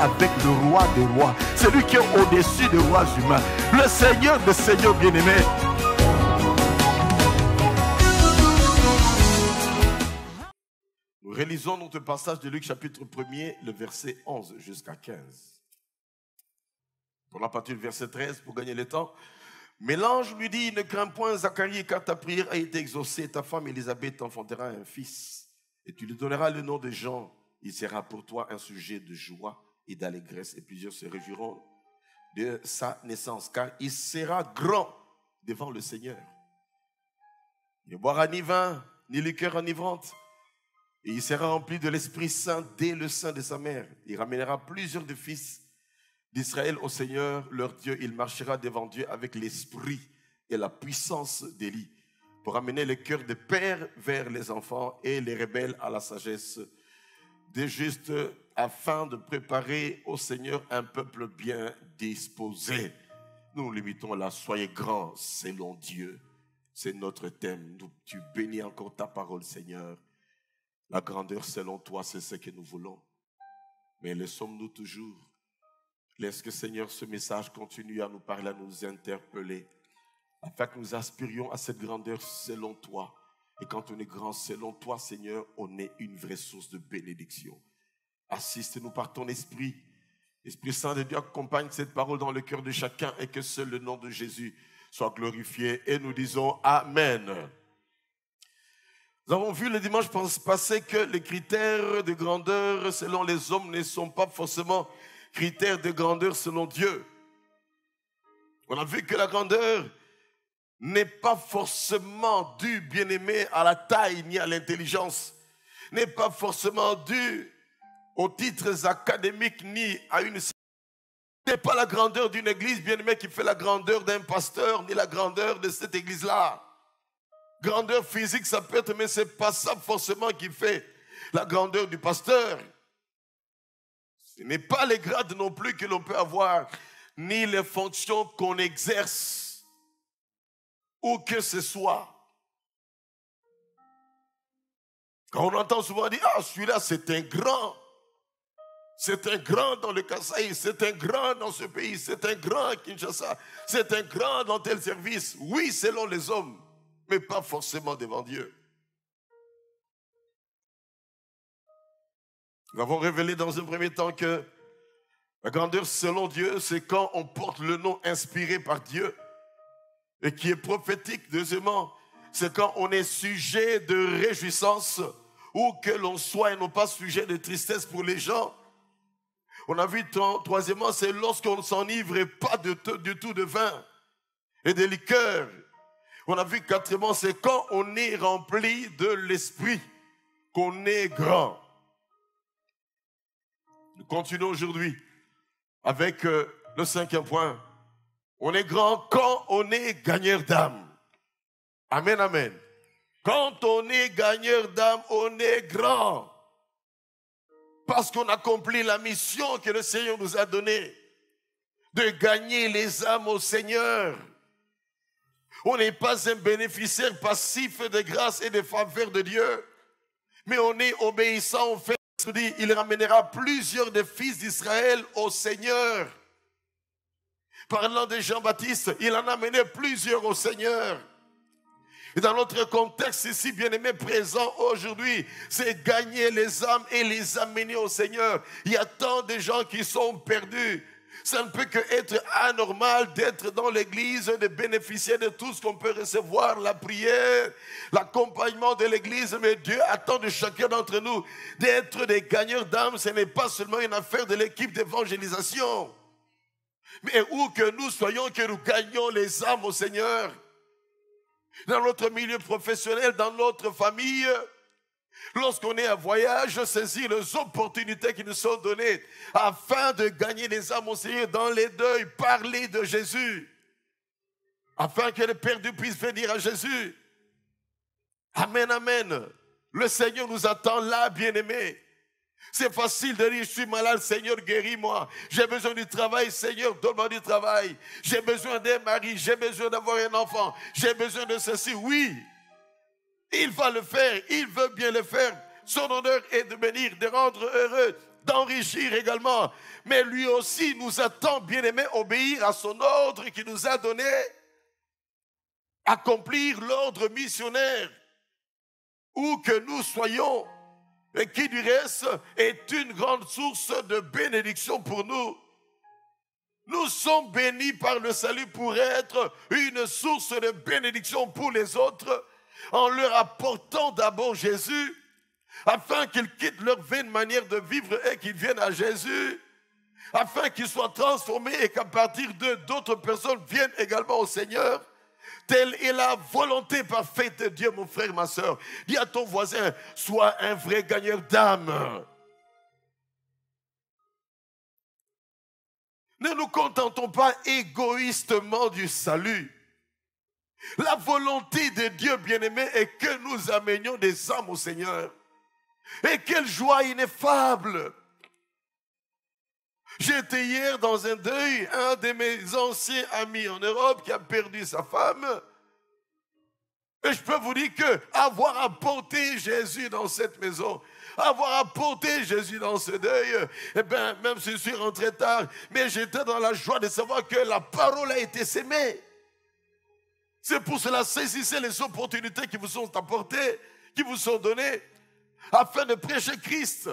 avec le roi des rois, celui qui est au-dessus des rois humains, le Seigneur des seigneurs bien-aimés. Nous relisons notre passage de Luc chapitre 1er, le verset 11 jusqu'à 15. Pour la partie du verset 13, pour gagner le temps. Mais l'ange lui dit, ne crains point Zacharie, car ta prière a été exaucée, ta femme Élisabeth t'enfantera un fils, et tu lui donneras le nom de Jean. Il sera pour toi un sujet de joie et d'allégresse, et plusieurs se réjouiront de sa naissance, car il sera grand devant le Seigneur. Il ne boira ni vin, ni liqueur enivrante, et il sera rempli de l'Esprit Saint dès le sein de sa mère. Il ramènera plusieurs des fils d'Israël au Seigneur, leur Dieu. Il marchera devant Dieu avec l'esprit et la puissance d'Élie, pour amener le cœur des pères vers les enfants et les rebelles à la sagesse des justes, afin de préparer au Seigneur un peuple bien disposé. Nous nous limitons là, soyez grands selon Dieu. C'est notre thème. Tu bénis encore ta parole, Seigneur. La grandeur selon toi, c'est ce que nous voulons. Mais laissons-nous toujours. Laisse que, Seigneur, ce message continue à nous parler, à nous interpeller, afin que nous aspirions à cette grandeur selon toi. Et quand on est grand selon toi, Seigneur, on est une vraie source de bénédiction. Assiste-nous par ton esprit. Esprit Saint de Dieu, accompagne cette parole dans le cœur de chacun et que seul le nom de Jésus soit glorifié. Et nous disons Amen. Nous avons vu le dimanche passé que les critères de grandeur selon les hommes ne sont pas forcément critères de grandeur selon Dieu. On a vu que la grandeur n'est pas forcément due, bien-aimé, à la taille ni à l'intelligence, n'est pas forcément due aux titres académiques ni à une... Ce n'est pas la grandeur d'une église, bien-aimé, qui fait la grandeur d'un pasteur ni la grandeur de cette église-là. Grandeur physique, ça peut être, mais ce n'est pas ça forcément qui fait la grandeur du pasteur. Ce n'est pas les grades non plus que l'on peut avoir, ni les fonctions qu'on exerce, ou que ce soit. Quand on entend souvent dire, ah, celui-là, c'est un grand. C'est un grand dans le Kasaï, c'est un grand dans ce pays, c'est un grand à Kinshasa, c'est un grand dans tel service. Oui, selon les hommes, mais pas forcément devant Dieu. Nous avons révélé dans un premier temps que la grandeur selon Dieu, c'est quand on porte le nom inspiré par Dieu et qui est prophétique. Deuxièmement, c'est quand on est sujet de réjouissance ou que l'on soit et non pas sujet de tristesse pour les gens. On a vu, troisièmement, c'est lorsqu'on ne s'enivre pas du tout de vin et de liqueur. On a vu, quatrièmement, c'est quand on est rempli de l'esprit qu'on est grand. Nous continuons aujourd'hui avec le cinquième point. On est grand quand on est gagneur d'âme. Amen, amen. Quand on est gagneur d'âme, on est grand. Parce qu'on accomplit la mission que le Seigneur nous a donnée, de gagner les âmes au Seigneur. On n'est pas un bénéficiaire passif de grâce et de faveur de Dieu, mais on est obéissant au fait qu'il dit, il ramènera plusieurs des fils d'Israël au Seigneur. Parlant de Jean-Baptiste, il en a amené plusieurs au Seigneur. Et dans notre contexte ici, bien-aimé, présent aujourd'hui, c'est gagner les âmes et les amener au Seigneur. Il y a tant de gens qui sont perdus. Ça ne peut qu'être anormal d'être dans l'église, de bénéficier de tout ce qu'on peut recevoir, la prière, l'accompagnement de l'église. Mais Dieu attend de chacun d'entre nous d'être des gagneurs d'âmes. Ce n'est pas seulement une affaire de l'équipe d'évangélisation. Mais où que nous soyons, que nous gagnions les âmes au Seigneur. Dans notre milieu professionnel, dans notre famille, lorsqu'on est à voyage, saisir les opportunités qui nous sont données afin de gagner les âmes au Seigneur dans les deuils, parler de Jésus, afin que les perdus puissent venir à Jésus. Amen, amen. Le Seigneur nous attend là, bien-aimés. C'est facile de dire, je suis malade, Seigneur, guéris-moi. J'ai besoin du travail, Seigneur, donne-moi du travail. J'ai besoin d'un mari, j'ai besoin d'avoir un enfant, j'ai besoin de ceci. Oui, il va le faire, il veut bien le faire. Son honneur est de bénir, de rendre heureux d'enrichir également. Mais lui aussi nous a tant bien aimé obéir à son ordre qui nous a donné accomplir l'ordre missionnaire où que nous soyons et qui du reste est une grande source de bénédiction pour nous. Nous sommes bénis par le salut pour être une source de bénédiction pour les autres en leur apportant d'abord Jésus afin qu'ils quittent leur vaine manière de vivre et qu'ils viennent à Jésus afin qu'ils soient transformés et qu'à partir d'eux, d'autres personnes viennent également au Seigneur. Telle est la volonté parfaite de Dieu, mon frère, ma soeur. Dis à ton voisin, sois un vrai gagneur d'âme. Ne nous contentons pas égoïstement du salut. La volonté de Dieu bien-aimé est que nous amenions des âmes au Seigneur. Et quelle joie ineffable! J'étais hier dans un deuil, un de mes anciens amis en Europe qui a perdu sa femme. Et je peux vous dire que avoir apporté Jésus dans cette maison, avoir apporté Jésus dans ce deuil, eh bien, même si je suis rentré tard, mais j'étais dans la joie de savoir que la parole a été sémée. C'est pour cela, saisissez les opportunités qui vous sont apportées, qui vous sont données, afin de prêcher Christ.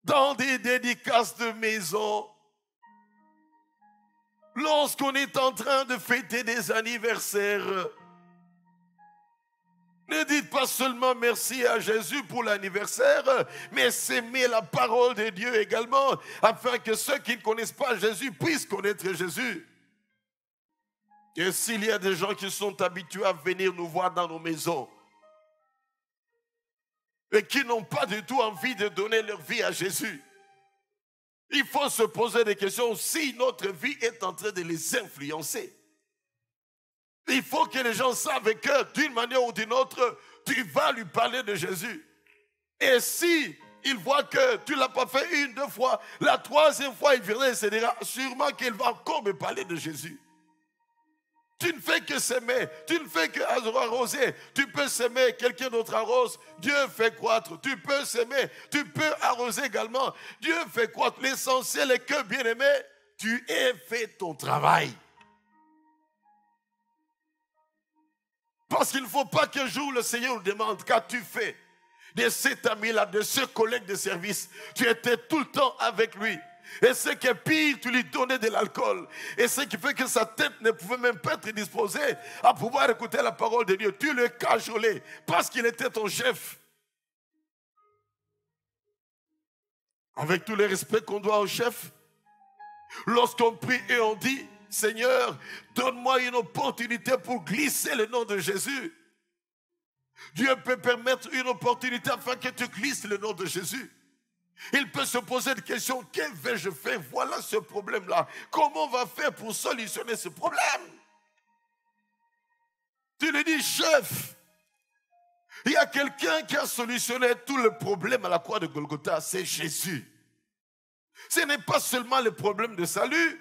Dans des dédicaces de maison, lorsqu'on est en train de fêter des anniversaires, ne dites pas seulement merci à Jésus pour l'anniversaire, mais s'aimer la parole de Dieu également, afin que ceux qui ne connaissent pas Jésus puissent connaître Jésus. Et s'il y a des gens qui sont habitués à venir nous voir dans nos maisons, et qui n'ont pas du tout envie de donner leur vie à Jésus, il faut se poser des questions si notre vie est en train de les influencer. Il faut que les gens savent que d'une manière ou d'une autre, tu vas lui parler de Jésus. Et si il voit que tu ne l'as pas fait une, deux fois, la troisième fois, il viendra et se dira sûrement qu'il va encore me parler de Jésus. Tu ne fais que s'aimer, tu ne fais que arroser. Tu peux s'aimer, quelqu'un d'autre arrose, Dieu fait croître. Tu peux s'aimer, tu peux arroser également, Dieu fait croître. L'essentiel est que, bien-aimé, tu aies fait ton travail. Parce qu'il ne faut pas qu'un jour le Seigneur nous demande, qu'as-tu fait de cet ami-là, de ce collègue de service? Tu étais tout le temps avec lui. Et ce qui est pire, tu lui donnais de l'alcool. Et ce qui fait que sa tête ne pouvait même pas être disposée à pouvoir écouter la parole de Dieu. Tu le cajolais parce qu'il était ton chef. Avec tout le respect qu'on doit au chef, lorsqu'on prie et on dit, Seigneur, donne-moi une opportunité pour glisser le nom de Jésus. Dieu peut permettre une opportunité afin que tu glisses le nom de Jésus. Il peut se poser des questions. Que vais-je faire? Voilà ce problème-là. Comment on va faire pour solutionner ce problème? Tu lui dis, chef, il y a quelqu'un qui a solutionné tout le problème à la croix de Golgotha. C'est Jésus. Ce n'est pas seulement le problème de salut,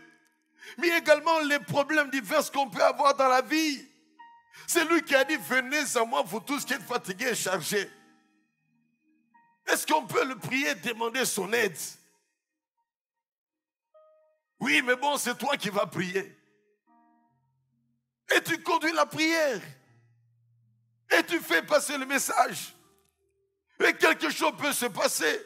mais également les problèmes divers qu'on peut avoir dans la vie. C'est lui qui a dit, venez à moi, vous tous qui êtes fatigués et chargés. Est-ce qu'on peut le prier, demander son aide? Oui, mais bon, c'est toi qui vas prier. Et tu conduis la prière. Et tu fais passer le message. Et quelque chose peut se passer.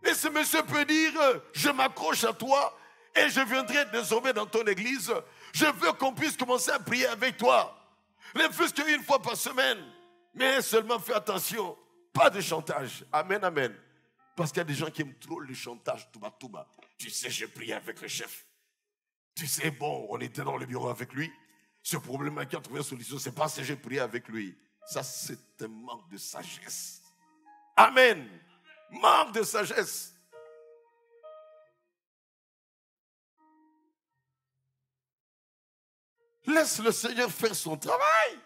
Et ce monsieur peut dire, je m'accroche à toi et je viendrai désormais dans ton église. Je veux qu'on puisse commencer à prier avec toi. Ne fût-ce qu'une fois par semaine. Mais seulement fais attention. Pas de chantage. Amen, amen. Parce qu'il y a des gens qui aiment trop le chantage, touba, touba. Tu sais, j'ai prié avec le chef. Tu sais, bon, on était dans le bureau avec lui. Ce problème qui a trouvé une solution, c'est parce que j'ai prié avec lui. Ça, c'est un manque de sagesse. Amen. Manque de sagesse. Laisse le Seigneur faire son travail.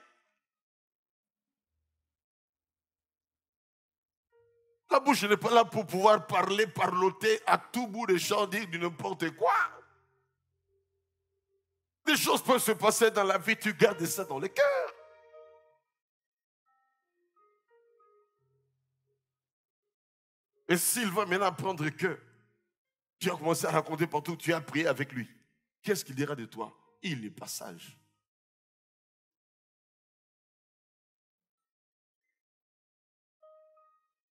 La bouche n'est pas là pour pouvoir parler, parloter à tout bout de champ, dire du n'importe quoi. Des choses peuvent se passer dans la vie, tu gardes ça dans le cœur. Et s'il va maintenant apprendre que tu as commencé à raconter partout, tu as prié avec lui, qu'est-ce qu'il dira de toi? Il n'est pas sage.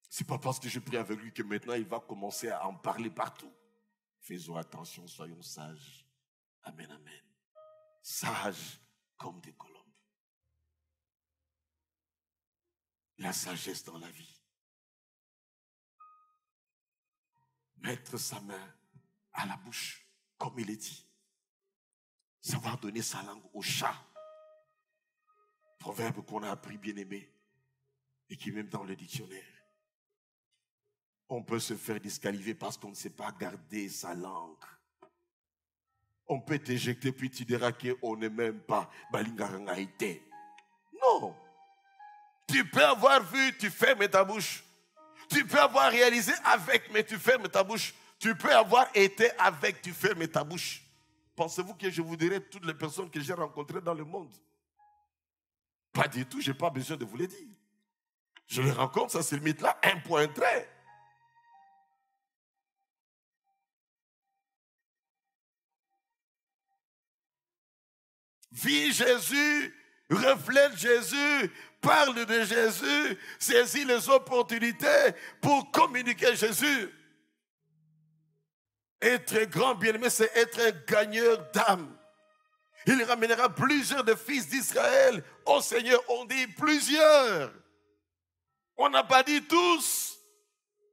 Ce n'est pas parce que je prie avec lui que maintenant il va commencer à en parler partout. Faisons attention, soyons sages. Amen, amen. Sages comme des colombes. La sagesse dans la vie. Mettre sa main à la bouche, comme il est dit. Savoir donner sa langue au chat. Proverbe qu'on a appris, bien aimé, et qui est même dans le dictionnaire. On peut se faire disqualifier parce qu'on ne sait pas garder sa langue. On peut t'éjecter puis tu diras qu'on n'est même pas balingarangaïté. Non. Tu peux avoir vu, tu fermes ta bouche. Tu peux avoir réalisé avec, mais tu fermes ta bouche. Tu peux avoir été avec, tu fermes ta bouche. Pensez-vous que je vous dirai toutes les personnes que j'ai rencontrées dans le monde? Pas du tout, je n'ai pas besoin de vous le dire. Je les rencontre, ça se limite là, un point trait. Vis Jésus, reflète Jésus, parle de Jésus, saisis les opportunités pour communiquer Jésus. Être grand bien-aimé, c'est être un gagneur d'âme. Il ramènera plusieurs de fils d'Israël au Seigneur. On dit plusieurs. On n'a pas dit tous.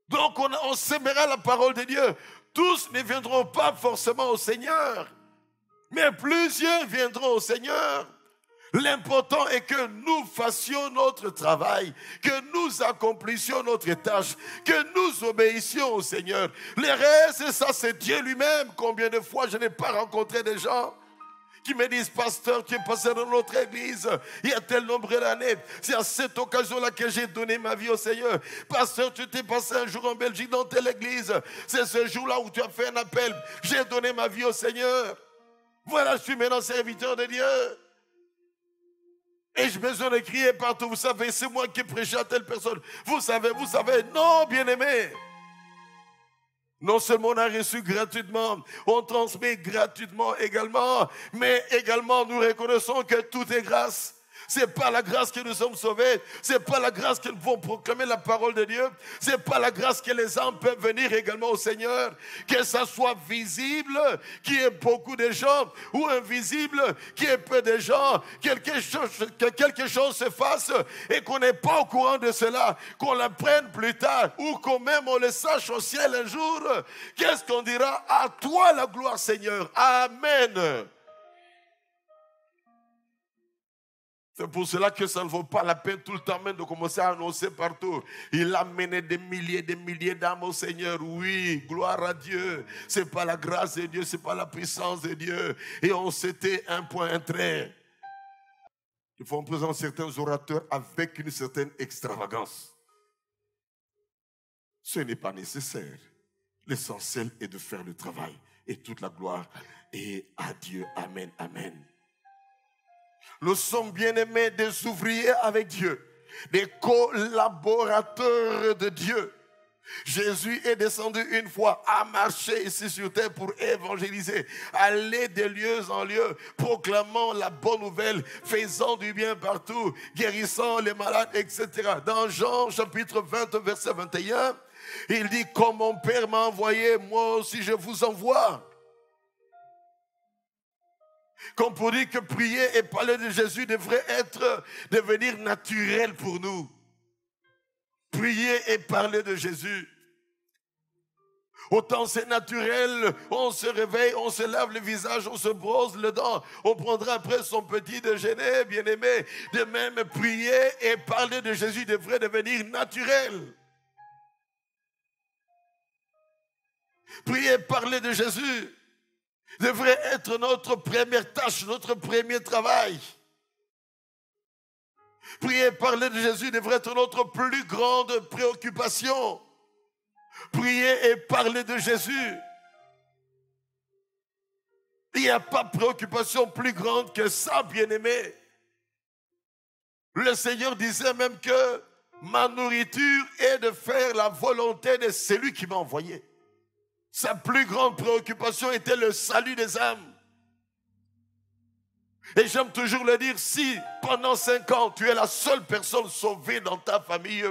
Donc on sèmera la parole de Dieu. Tous ne viendront pas forcément au Seigneur. Mais plusieurs viendront au Seigneur. L'important est que nous fassions notre travail, que nous accomplissions notre tâche, que nous obéissions au Seigneur. Le reste, ça c'est Dieu lui-même. Combien de fois je n'ai pas rencontré des gens qui me disent, pasteur, tu es passé dans notre église il y a tel nombre d'années. C'est à cette occasion-là que j'ai donné ma vie au Seigneur. Pasteur, tu t'es passé un jour en Belgique dans telle église. C'est ce jour-là où tu as fait un appel. J'ai donné ma vie au Seigneur. Voilà, je suis maintenant serviteur de Dieu. Et j'ai besoin de crier partout. Vous savez, c'est moi qui ai prêché à telle personne. Vous savez. Non, bien-aimé. Non seulement on a reçu gratuitement, on transmet gratuitement également, mais également nous reconnaissons que tout est grâce. Ce n'est pas la grâce que nous sommes sauvés. Ce n'est pas la grâce que nous pouvons proclamer la parole de Dieu. Ce n'est pas la grâce que les âmes peuvent venir également au Seigneur. Que ça soit visible, qu'il y ait beaucoup de gens, ou invisible, qu'il y ait peu de gens, que quelque chose se fasse et qu'on n'est pas au courant de cela, qu'on l'apprenne plus tard, ou qu'on même on le sache au ciel un jour. Qu'est-ce qu'on dira? À toi la gloire, Seigneur. Amen. C'est pour cela que ça ne vaut pas la peine tout le temps même de commencer à annoncer partout. Il a mené des milliers d'âmes au Seigneur. Oui, gloire à Dieu. Ce n'est pas la grâce de Dieu, ce n'est pas la puissance de Dieu. Et on s'était un point, un trait. Il faut présenter certains orateurs avec une certaine extravagance. Ce n'est pas nécessaire. L'essentiel est de faire le travail. Et toute la gloire est à Dieu. Amen, amen. Nous sommes bien-aimés des ouvriers avec Dieu, des collaborateurs de Dieu. Jésus est descendu une fois, a marché ici sur terre pour évangéliser, aller de lieu en lieu, proclamant la bonne nouvelle, faisant du bien partout, guérissant les malades, etc. Dans Jean chapitre 20, verset 21, il dit, comme mon Père m'a envoyé, moi aussi je vous envoie. Comme pour dire que prier et parler de Jésus devrait devenir naturel pour nous. Prier et parler de Jésus. Autant c'est naturel, on se réveille, on se lave le visage, on se brosse les dents, on prendra après son petit déjeuner, bien-aimé. De même, prier et parler de Jésus devrait devenir naturel. Prier et parler de Jésus devrait être notre première tâche, notre premier travail. Prier et parler de Jésus devrait être notre plus grande préoccupation. Prier et parler de Jésus. Il n'y a pas de préoccupation plus grande que ça, bien-aimé. Le Seigneur disait même que Ma nourriture est de faire la volonté de celui qui m'a envoyé. Sa plus grande préoccupation était le salut des âmes. Et j'aime toujours le dire, si pendant 5 ans, tu es la seule personne sauvée dans ta famille,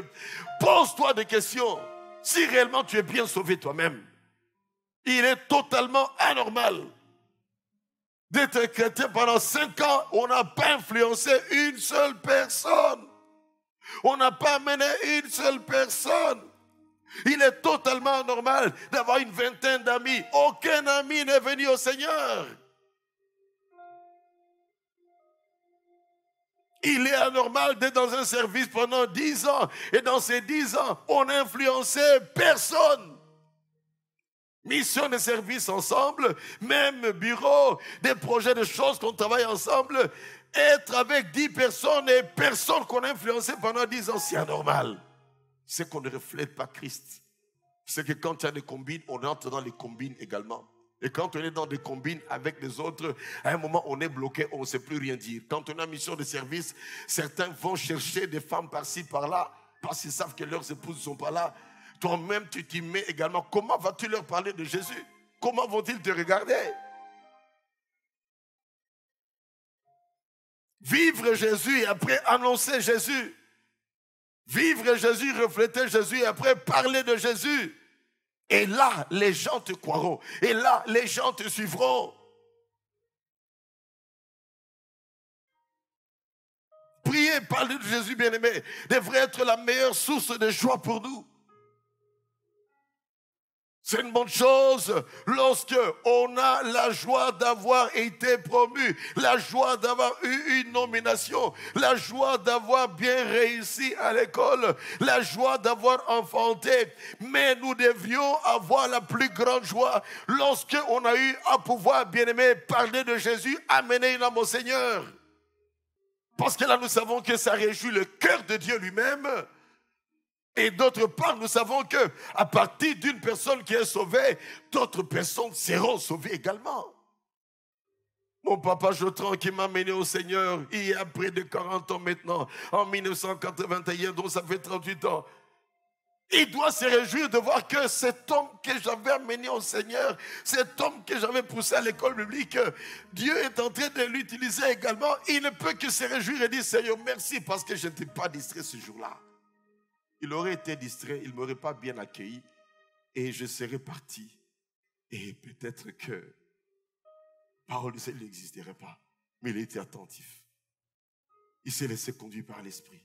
pose-toi des questions. Si réellement tu es bien sauvé toi-même, il est totalement anormal d'être chrétien pendant 5 ans, on n'a pas influencé une seule personne. On n'a pas amené une seule personne. Il est totalement anormal d'avoir une vingtaine d'amis. Aucun ami n'est venu au Seigneur. Il est anormal d'être dans un service pendant 10 ans. Et dans ces 10 ans, on n'a influencé personne. Mission de service ensemble, même bureau, des projets de choses qu'on travaille ensemble. Être avec 10 personnes et personne qu'on a influencé pendant 10 ans, c'est anormal. C'est qu'on ne reflète pas Christ. C'est que quand il y a des combines, on entre dans les combines également. Et quand on est dans des combines avec les autres, à un moment, on est bloqué, on ne sait plus rien dire. Quand on est en mission de service, certains vont chercher des femmes par-ci, par-là, parce qu'ils savent que leurs épouses ne sont pas là. Toi-même, tu t'y mets également. Comment vas-tu leur parler de Jésus? Comment vont-ils te regarder? Vivre Jésus et après annoncer Jésus. Vivre Jésus, refléter Jésus et après parler de Jésus. Et là, les gens te croiront. Et là, les gens te suivront. Prier, parler de Jésus bien-aimé devrait être la meilleure source de joie pour nous. C'est une bonne chose lorsque on a la joie d'avoir été promu, la joie d'avoir eu une nomination, la joie d'avoir bien réussi à l'école, la joie d'avoir enfanté. Mais nous devions avoir la plus grande joie lorsque on a eu à pouvoir, bien-aimé, parler de Jésus, amener une âme au Seigneur. Parce que là, nous savons que ça réjouit le cœur de Dieu lui-même. Et d'autre part, nous savons qu'à partir d'une personne qui est sauvée, d'autres personnes seront sauvées également. Mon papa Jotran qui m'a mené au Seigneur, il y a près de 40 ans maintenant, en 1981, donc ça fait 38 ans. Il doit se réjouir de voir que cet homme que j'avais amené au Seigneur, cet homme que j'avais poussé à l'école biblique, Dieu est en train de l'utiliser également. Il ne peut que se réjouir et dire, Seigneur, merci parce que je n'étais pas distrait ce jour-là. Il aurait été distrait, il ne m'aurait pas bien accueilli et je serais parti. Et peut-être que parole de Seigneur n'existerait pas, mais il était attentif. Il s'est laissé conduire par l'Esprit.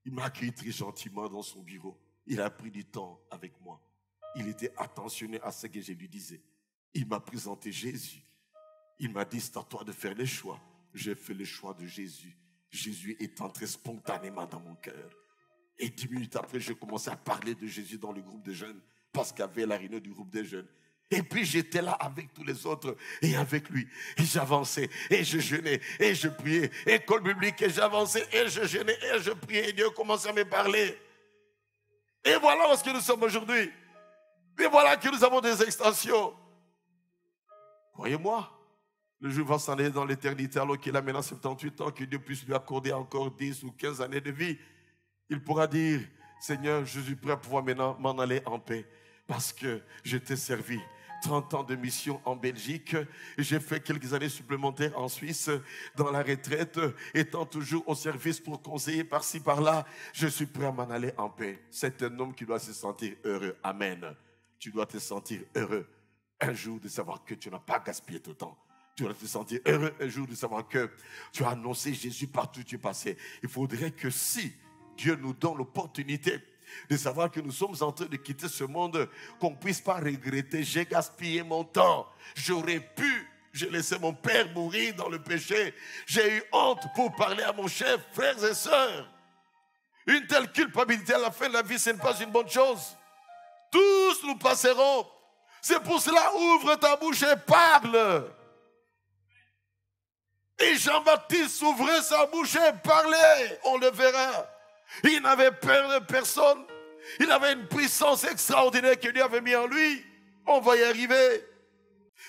Il m'a accueilli très gentiment dans son bureau. Il a pris du temps avec moi. Il était attentionné à ce que je lui disais. Il m'a présenté Jésus. Il m'a dit, c'est à toi de faire les choix. J'ai fait le choix de Jésus. Jésus est entré spontanément dans mon cœur. Et 10 minutes après, j'ai commencé à parler de Jésus dans le groupe de jeunes, parce qu'il y avait la réunion du groupe de jeunes. Et puis j'étais là avec tous les autres, et avec lui. Et j'avançais, et je jeûnais, et je priais. École biblique, et j'avançais, et je jeûnais, et je priais. Et Dieu commençait à me parler. Et voilà où est-ce que nous sommes aujourd'hui. Et voilà que nous avons des extensions. Croyez-moi, le jour va s'en aller dans l'éternité, alors qu'il a maintenant 78 ans, que Dieu puisse lui accorder encore 10 ou 15 années de vie. Il pourra dire, Seigneur, je suis prêt à pouvoir maintenant m'en aller en paix parce que je t'ai servi 30 ans de mission en Belgique. J'ai fait quelques années supplémentaires en Suisse dans la retraite, étant toujours au service pour conseiller par-ci, par-là. Je suis prêt à m'en aller en paix. C'est un homme qui doit se sentir heureux. Amen. Tu dois te sentir heureux un jour de savoir que tu n'as pas gaspillé ton temps. Tu dois te sentir heureux un jour de savoir que tu as annoncé Jésus partout où tu es passé. Il faudrait que si Dieu nous donne l'opportunité de savoir que nous sommes en train de quitter ce monde, qu'on ne puisse pas regretter. J'ai gaspillé mon temps. J'aurais pu, j'ai laissé mon père mourir dans le péché. J'ai eu honte pour parler à mon chef, frères et sœurs. Une telle culpabilité à la fin de la vie, ce n'est pas une bonne chose. Tous nous passerons. C'est pour cela, ouvre ta bouche et parle. Et Jean-Baptiste ouvrait sa bouche et parlait. On le verra. Il n'avait peur de personne. Il avait une puissance extraordinaire que Dieu avait mis en lui. On va y arriver.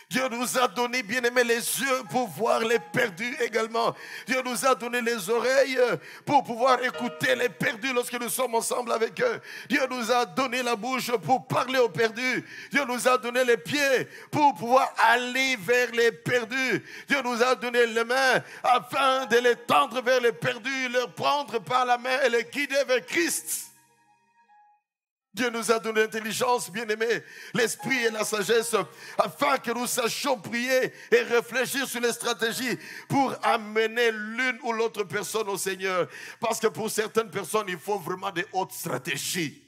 Dieu nous a donné, bien-aimés, les yeux pour voir les perdus également. Dieu nous a donné les oreilles pour pouvoir écouter les perdus lorsque nous sommes ensemble avec eux. Dieu nous a donné la bouche pour parler aux perdus. Dieu nous a donné les pieds pour pouvoir aller vers les perdus. Dieu nous a donné les mains afin de les tendre vers les perdus, leur prendre par la main et les guider vers Christ. Dieu nous a donné l'intelligence, bien-aimés, l'esprit et la sagesse, afin que nous sachions prier et réfléchir sur les stratégies pour amener l'une ou l'autre personne au Seigneur. Parce que pour certaines personnes, il faut vraiment des hautes stratégies.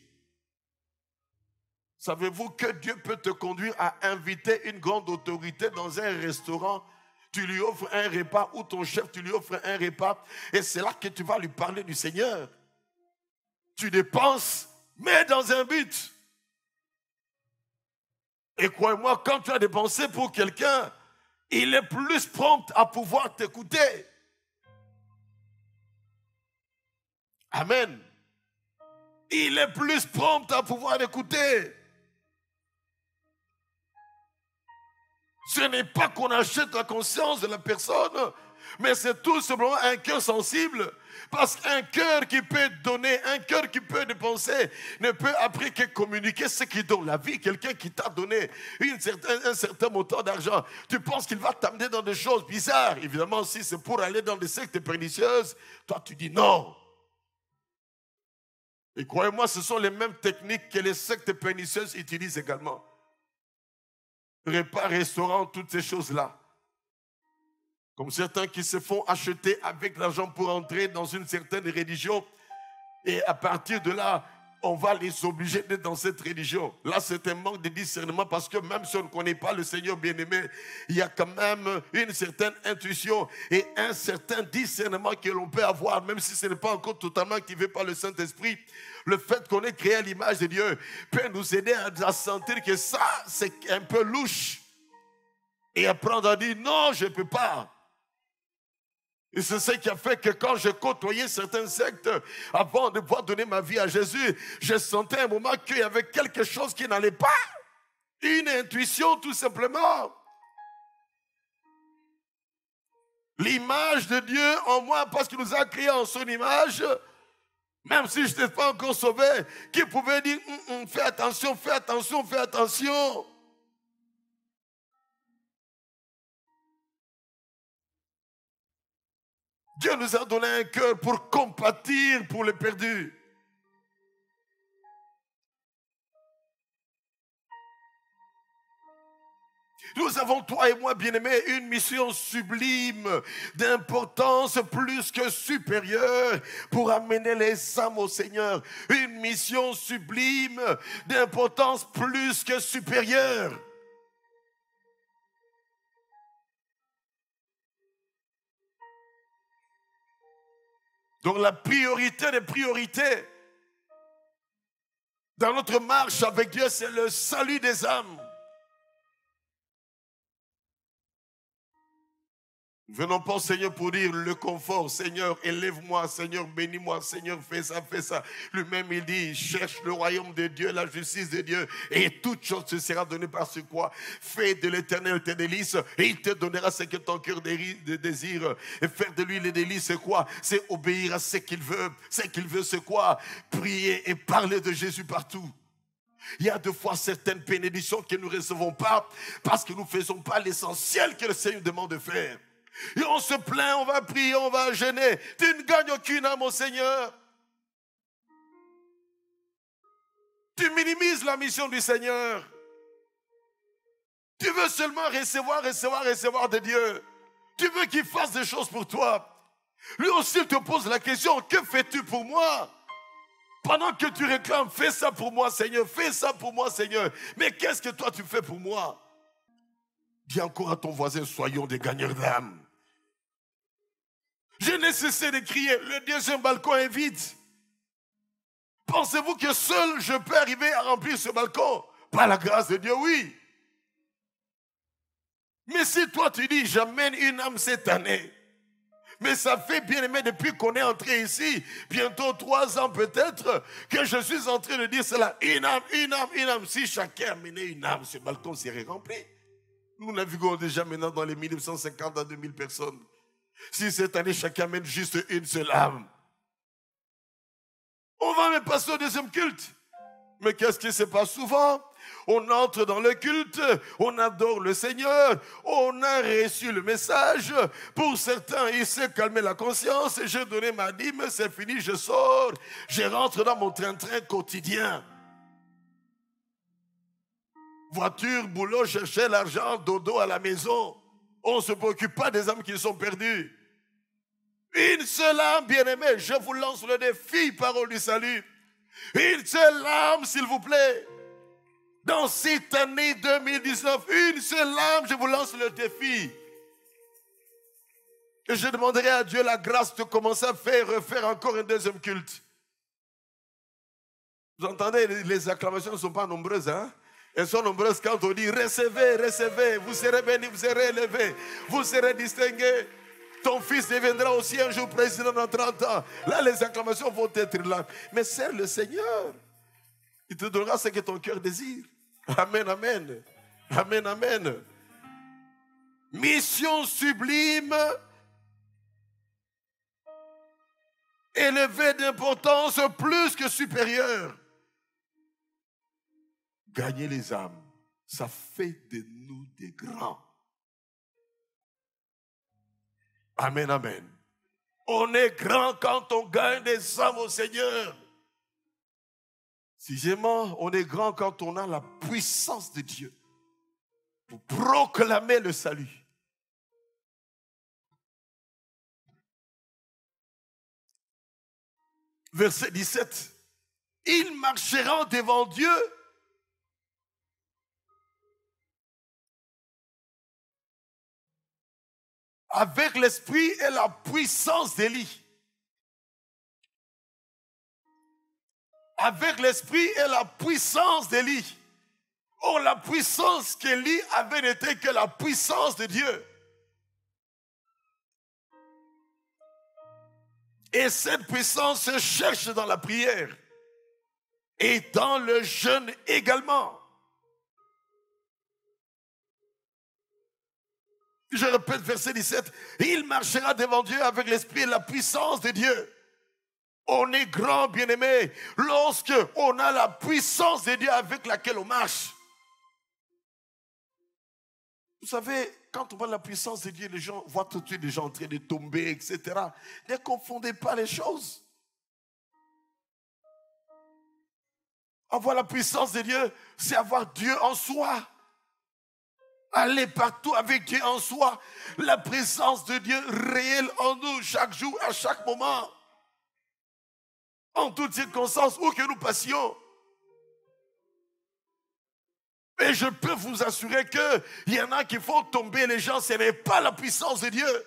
Savez-vous que Dieu peut te conduire à inviter une grande autorité dans un restaurant? Tu lui offres un repas, ou ton chef, tu lui offres un repas, et c'est là que tu vas lui parler du Seigneur. Tu dépenses, mais dans un but. Et croyez-moi, quand tu as dépensé pour quelqu'un, il est plus prompt à pouvoir t'écouter. Amen. Il est plus prompt à pouvoir écouter. Ce n'est pas qu'on achète la conscience de la personne, mais c'est tout simplement un cœur sensible. Parce qu'un cœur qui peut donner, un cœur qui peut dépenser, ne peut après que communiquer ce qui donne la vie. Quelqu'un qui t'a donné un certain montant d'argent, tu penses qu'il va t'amener dans des choses bizarres. Évidemment, si c'est pour aller dans des sectes pernicieuses, toi tu dis non. Et croyez-moi, ce sont les mêmes techniques que les sectes pernicieuses utilisent également. Repas, restaurant, toutes ces choses-là. Comme certains qui se font acheter avec l'argent pour entrer dans une certaine religion. Et à partir de là, on va les obliger d'être dans cette religion. Là, c'est un manque de discernement parce que même si on ne connaît pas le Seigneur bien-aimé, il y a quand même une certaine intuition et un certain discernement que l'on peut avoir, même si ce n'est pas encore totalement activé par le Saint-Esprit. Le fait qu'on est créé à l'image de Dieu peut nous aider à sentir que ça, c'est un peu louche. Et apprendre à dire non, je ne peux pas. Et c'est ce qui a fait que quand je côtoyais certains sectes, avant de pouvoir donner ma vie à Jésus, je sentais un moment qu'il y avait quelque chose qui n'allait pas. Une intuition tout simplement. L'image de Dieu en moi, parce qu'il nous a créés en son image, même si je n'étais pas encore sauvé, qui pouvait dire fais attention, fais attention, fais attention. Dieu nous a donné un cœur pour compatir pour les perdus. Nous avons, toi et moi, bien-aimés, une mission sublime, d'importance plus que supérieure pour amener les âmes au Seigneur. Une mission sublime, d'importance plus que supérieure. Donc la priorité des priorités dans notre marche avec Dieu, c'est le salut des âmes. Venons pas au Seigneur pour dire le confort. Seigneur, élève-moi. Seigneur, bénis-moi. Seigneur, fais ça, fais ça. Lui-même, il dit, cherche le royaume de Dieu, la justice de Dieu, et toute chose te sera donnée par ce quoi. Fais de l'Éternel tes délices, et il te donnera ce que ton cœur désire. Et faire de lui les délices, c'est quoi? C'est obéir à ce qu'il veut. Ce qu'il veut, c'est quoi? Prier et parler de Jésus partout. Il y a des fois certaines bénédictions que nous ne recevons pas parce que nous ne faisons pas l'essentiel que le Seigneur demande de faire. Et on se plaint, on va prier, on va jeûner. Tu ne gagnes aucune âme au Seigneur. Tu minimises la mission du Seigneur. Tu veux seulement recevoir de Dieu. Tu veux qu'il fasse des choses pour toi. Lui aussi te pose la question, que fais-tu pour moi? Pendant que tu réclames, fais ça pour moi Seigneur, fais ça pour moi Seigneur. Mais qu'est-ce que toi tu fais pour moi? Dis encore à ton voisin, soyons des gagneurs d'âme. Je n'ai cessé de crier, le deuxième balcon est vide. Pensez-vous que seul je peux arriver à remplir ce balcon? Par la grâce de Dieu, oui. Mais si toi tu dis, j'amène une âme cette année, mais ça fait bien aimé depuis qu'on est entré ici, bientôt 3 ans peut-être, que je suis en train de dire cela, une âme, une âme, une âme. Si chacun amenait une âme, ce balcon serait rempli. Nous naviguons déjà maintenant dans les 1950 à 2000 personnes. Si cette année, chacun amène juste une seule âme, on va même passer au deuxième culte. Mais qu'est-ce qui se passe souvent? On entre dans le culte, on adore le Seigneur, on a reçu le message. Pour certains, il s'est calmé la conscience, j'ai donné ma dîme, c'est fini, je sors, je rentre dans mon train-train quotidien. Voiture, boulot, chercher l'argent, dodo à la maison. On ne se préoccupe pas des âmes qui sont perdues. Une seule âme, bien-aimée, je vous lance le défi, parole du salut. Une seule âme, s'il vous plaît. Dans cette année 2019, une seule âme, je vous lance le défi. Et je demanderai à Dieu la grâce de commencer à refaire encore un deuxième culte. Vous entendez, les acclamations ne sont pas nombreuses, hein? Elles sont nombreuses quand on dit recevez, recevez, vous serez bénis, vous serez élevés, vous serez distingués. Ton fils deviendra aussi un jour président dans 30 ans. Là, les acclamations vont être là. Mais sers le Seigneur. Il te donnera ce que ton cœur désire. Amen, amen. Amen, amen. Mission sublime, élevée d'importance plus que supérieure. Gagner les âmes, ça fait de nous des grands. Amen, amen. On est grand quand on gagne des âmes au Seigneur. Sixièmement, on est grand quand on a la puissance de Dieu pour proclamer le salut. Verset 17. Ils marcheront devant Dieu avec l'esprit et la puissance d'Élie. Avec l'esprit et la puissance d'Élie. Oh, la puissance qu'Élie avait n'était que la puissance de Dieu. Et cette puissance se cherche dans la prière et dans le jeûne également. Je répète verset 17. Il marchera devant Dieu avec l'esprit et la puissance de Dieu. On est grand, bien-aimé, lorsque on a la puissance de Dieu avec laquelle on marche. Vous savez, quand on voit la puissance de Dieu, les gens voient tout de suite les gens en train de tomber, etc. Ne confondez pas les choses. Avoir la puissance de Dieu, c'est avoir Dieu en soi. Aller partout avec Dieu en soi. La présence de Dieu réelle en nous, chaque jour, à chaque moment. En toutes circonstances, où que nous passions. Et je peux vous assurer qu'il y en a qui font tomber les gens, ce n'est pas la puissance de Dieu.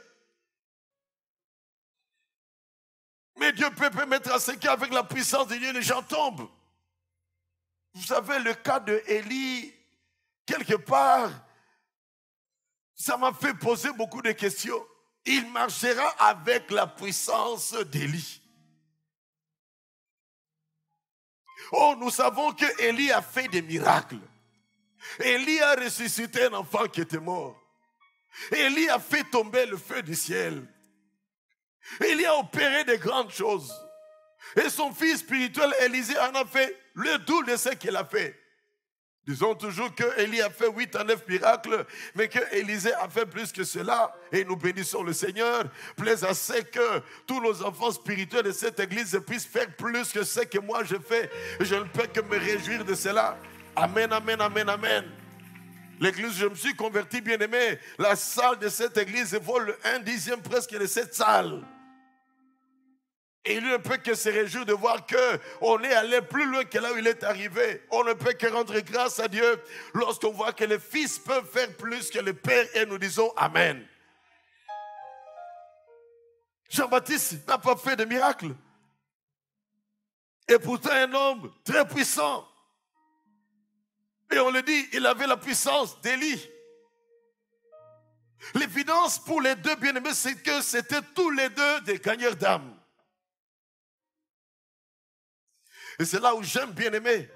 Mais Dieu peut permettre à ce qu'avec la puissance de Dieu, les gens tombent. Vous savez, le cas de Élie, quelque part, ça m'a fait poser beaucoup de questions. Il marchera avec la puissance d'Élie. Oh, nous savons que Élie a fait des miracles. Élie a ressuscité un enfant qui était mort. Élie a fait tomber le feu du ciel. Élie a opéré de grandes choses. Et son fils spirituel, Élisée, en a fait le double de ce qu'il a fait. Disons toujours que Élie a fait 8 à 9 miracles, mais que Élisée a fait plus que cela. Et nous bénissons le Seigneur. Plaise à ce que tous nos enfants spirituels de cette église puissent faire plus que ce que moi je fais. Je ne peux que me réjouir de cela. Amen, amen, amen, amen. L'église, je me suis converti, bien aimé. La salle de cette église vaut le 1/10 presque de cette salle. Et il ne peut que se réjouir de voir qu'on est allé plus loin que là où il est arrivé. On ne peut que rendre grâce à Dieu lorsqu'on voit que les fils peuvent faire plus que les pères et nous disons Amen. Jean-Baptiste n'a pas fait de miracle. Et pourtant un homme très puissant. Et on le dit, il avait la puissance d'Élie. L'évidence pour les deux bien-aimés, c'est que c'était tous les deux des gagneurs d'âme. Et c'est là où j'aime bien aimer.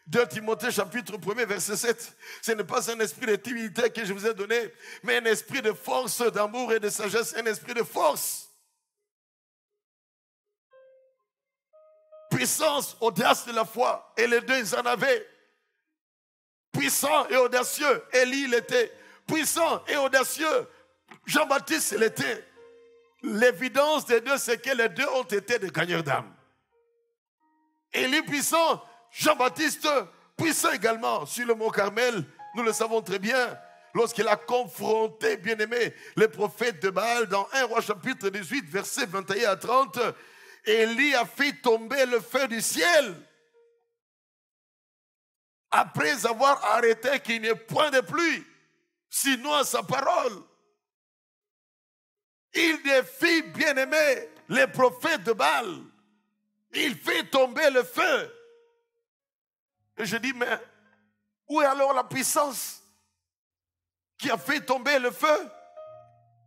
2 Timothée chapitre 1 verset 7. Ce n'est pas un esprit de timidité que je vous ai donné, mais un esprit de force, d'amour et de sagesse, un esprit de force. Puissance, audace de la foi. Et les deux, ils en avaient. Puissant et audacieux. Élie l'était. Puissant et audacieux. Jean-Baptiste l'était. L'évidence des deux, c'est que les deux ont été des gagneurs d'âme. Élie puissant, Jean-Baptiste puissant également. Sur le mont Carmel, nous le savons très bien, lorsqu'il a confronté, bien aimé, les prophètes de Baal dans 1 Roi chapitre 18, versets 21 à 30, Élie a fait tomber le feu du ciel. Après avoir arrêté qu'il n'y ait point de pluie, sinon à sa parole. Il défie, bien aimé, les prophètes de Baal. Il fait tomber le feu. Et je dis, mais où est alors la puissance qui a fait tomber le feu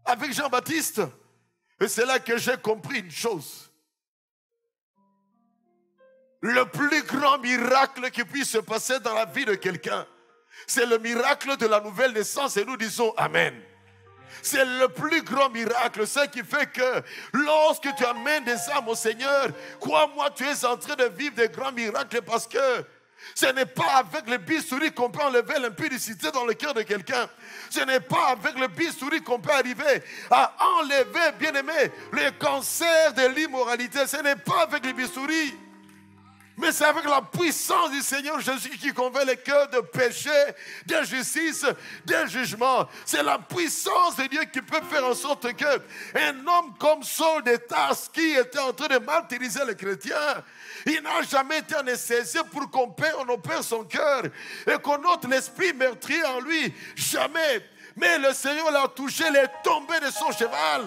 avec Jean-Baptiste? Et c'est là que j'ai compris une chose. Le plus grand miracle qui puisse se passer dans la vie de quelqu'un, c'est le miracle de la nouvelle naissance et nous disons Amen. C'est le plus grand miracle, ce qui fait que lorsque tu amènes des âmes au Seigneur, crois-moi, tu es en train de vivre des grands miracles parce que ce n'est pas avec le bistouri qu'on peut enlever l'impudicité dans le cœur de quelqu'un. Ce n'est pas avec le bistouri qu'on peut arriver à enlever, bien aimé, le cancer de l'immoralité. Ce n'est pas avec le bistouri. Mais c'est avec la puissance du Seigneur Jésus qui convainc les cœurs de péché, d'injustice, de jugement. C'est la puissance de Dieu qui peut faire en sorte qu'un homme comme Saul de Tarse, qui était en train de martyriser les chrétiens, il n'a jamais été anesthésié pour qu'on opère son cœur et qu'on ôte l'esprit meurtrier en lui. Jamais. Mais le Seigneur l'a touché, il est tombé de son cheval.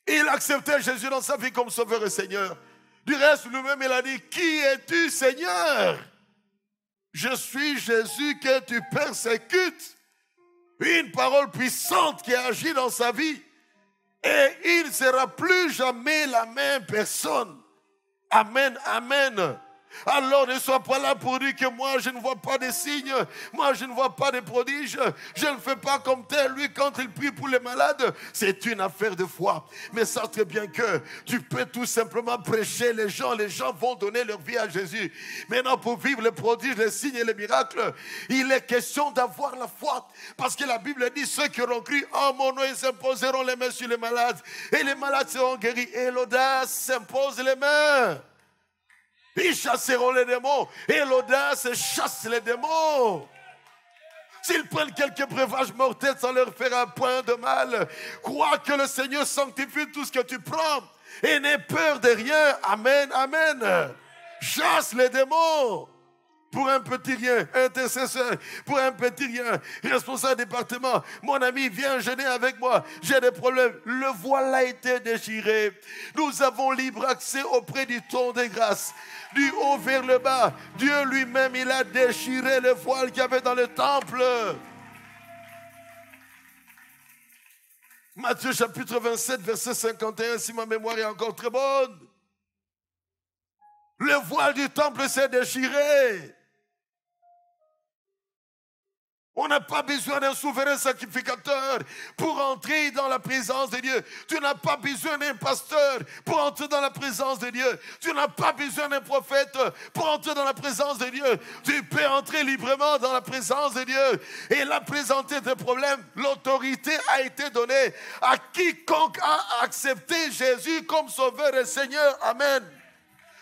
Il acceptait Jésus dans sa vie comme sauveur et Seigneur. Du reste, lui-même, il a dit, qui es-tu, Seigneur? Je suis Jésus que tu persécutes. Une parole puissante qui agit dans sa vie. Et il ne sera plus jamais la même personne. Amen, amen. Alors ne sois pas là pour dire que moi je ne vois pas de signes, moi je ne vois pas de prodiges, je ne fais pas comme tel, lui quand il prie pour les malades, c'est une affaire de foi. Mais sache très bien que tu peux tout simplement prêcher les gens vont donner leur vie à Jésus. Maintenant pour vivre les prodiges, les signes et les miracles, il est question d'avoir la foi. Parce que la Bible dit, ceux qui auront cru en mon nom, ils imposeront les mains sur les malades et les malades seront guéris. Et l'audace s'impose les mains. Ils chasseront les démons et l'audace chasse les démons. S'ils prennent quelques breuvages mortels, ça leur fera point de mal. Crois que le Seigneur sanctifie tout ce que tu prends et n'aie peur de rien. Amen, amen. Chasse les démons. Pour un petit rien, intercesseur, pour un petit rien, responsable département, mon ami, viens jeûner avec moi, j'ai des problèmes. Le voile a été déchiré. Nous avons libre accès auprès du trône de grâce. Du haut vers le bas, Dieu lui-même, il a déchiré le voile qu'il y avait dans le temple. Matthieu chapitre 27, verset 51, si ma mémoire est encore très bonne. Le voile du temple s'est déchiré. On n'a pas besoin d'un souverain sacrificateur pour entrer dans la présence de Dieu. Tu n'as pas besoin d'un pasteur pour entrer dans la présence de Dieu. Tu n'as pas besoin d'un prophète pour entrer dans la présence de Dieu. Tu peux entrer librement dans la présence de Dieu. Et là, présenter tes problèmes, l'autorité a été donnée à quiconque a accepté Jésus comme sauveur et Seigneur. Amen.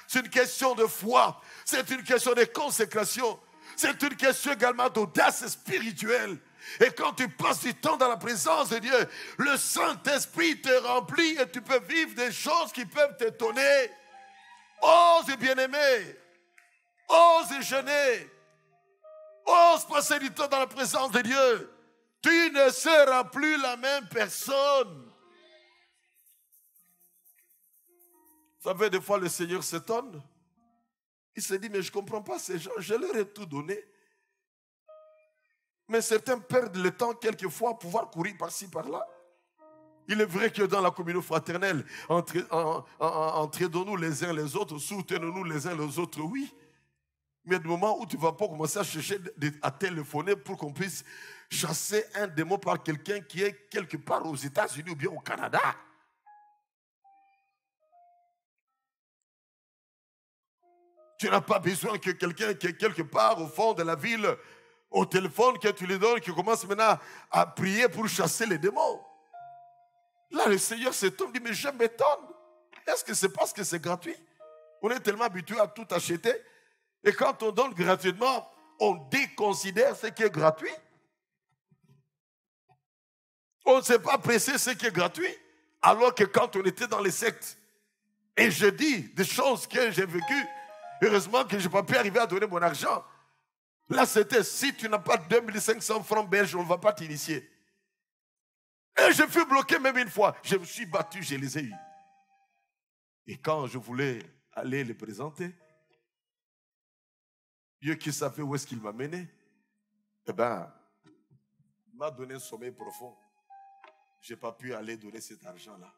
C'est une question de foi. C'est une question de consécration. C'est une question également d'audace spirituelle. Et quand tu passes du temps dans la présence de Dieu, le Saint-Esprit te remplit et tu peux vivre des choses qui peuvent t'étonner. Ose, bien-aimé. Ose jeûner. Ose passer du temps dans la présence de Dieu. Tu ne seras plus la même personne. Vous savez, des fois, le Seigneur s'étonne. Il se dit, mais je ne comprends pas ces gens, je leur ai tout donné. Mais certains perdent le temps quelquefois à pouvoir courir par-ci, par-là. Il est vrai que dans la communion fraternelle, entraidons-nous les uns les autres, soutenons-nous les uns les autres, oui. Mais du moment où tu ne vas pas commencer à chercher, à téléphoner pour qu'on puisse chasser un démon par quelqu'un qui est quelque part aux États-Unis ou bien au Canada. Tu n'as pas besoin que quelqu'un qui est quelque part au fond de la ville, au téléphone, que tu lui donnes, qui commence maintenant à prier pour chasser les démons. Là, le Seigneur s'étonne, dit, mais je m'étonne. Est-ce que c'est parce que c'est gratuit? On est tellement habitué à tout acheter. Et quand on donne gratuitement, on déconsidère ce qui est gratuit. On ne s'est pas pressé ce qui est gratuit. Alors que quand on était dans les sectes, et je dis des choses que j'ai vécues, heureusement que je n'ai pas pu arriver à donner mon argent. Là, c'était, si tu n'as pas 2500 francs belges, on ne va pas t'initier. Et je fus bloqué même une fois. Je me suis battu, je les ai eus. Et quand je voulais aller les présenter, Dieu qui savait où est-ce qu'il m'a mené, eh bien, il m'a donné un sommeil profond. Je n'ai pas pu aller donner cet argent-là.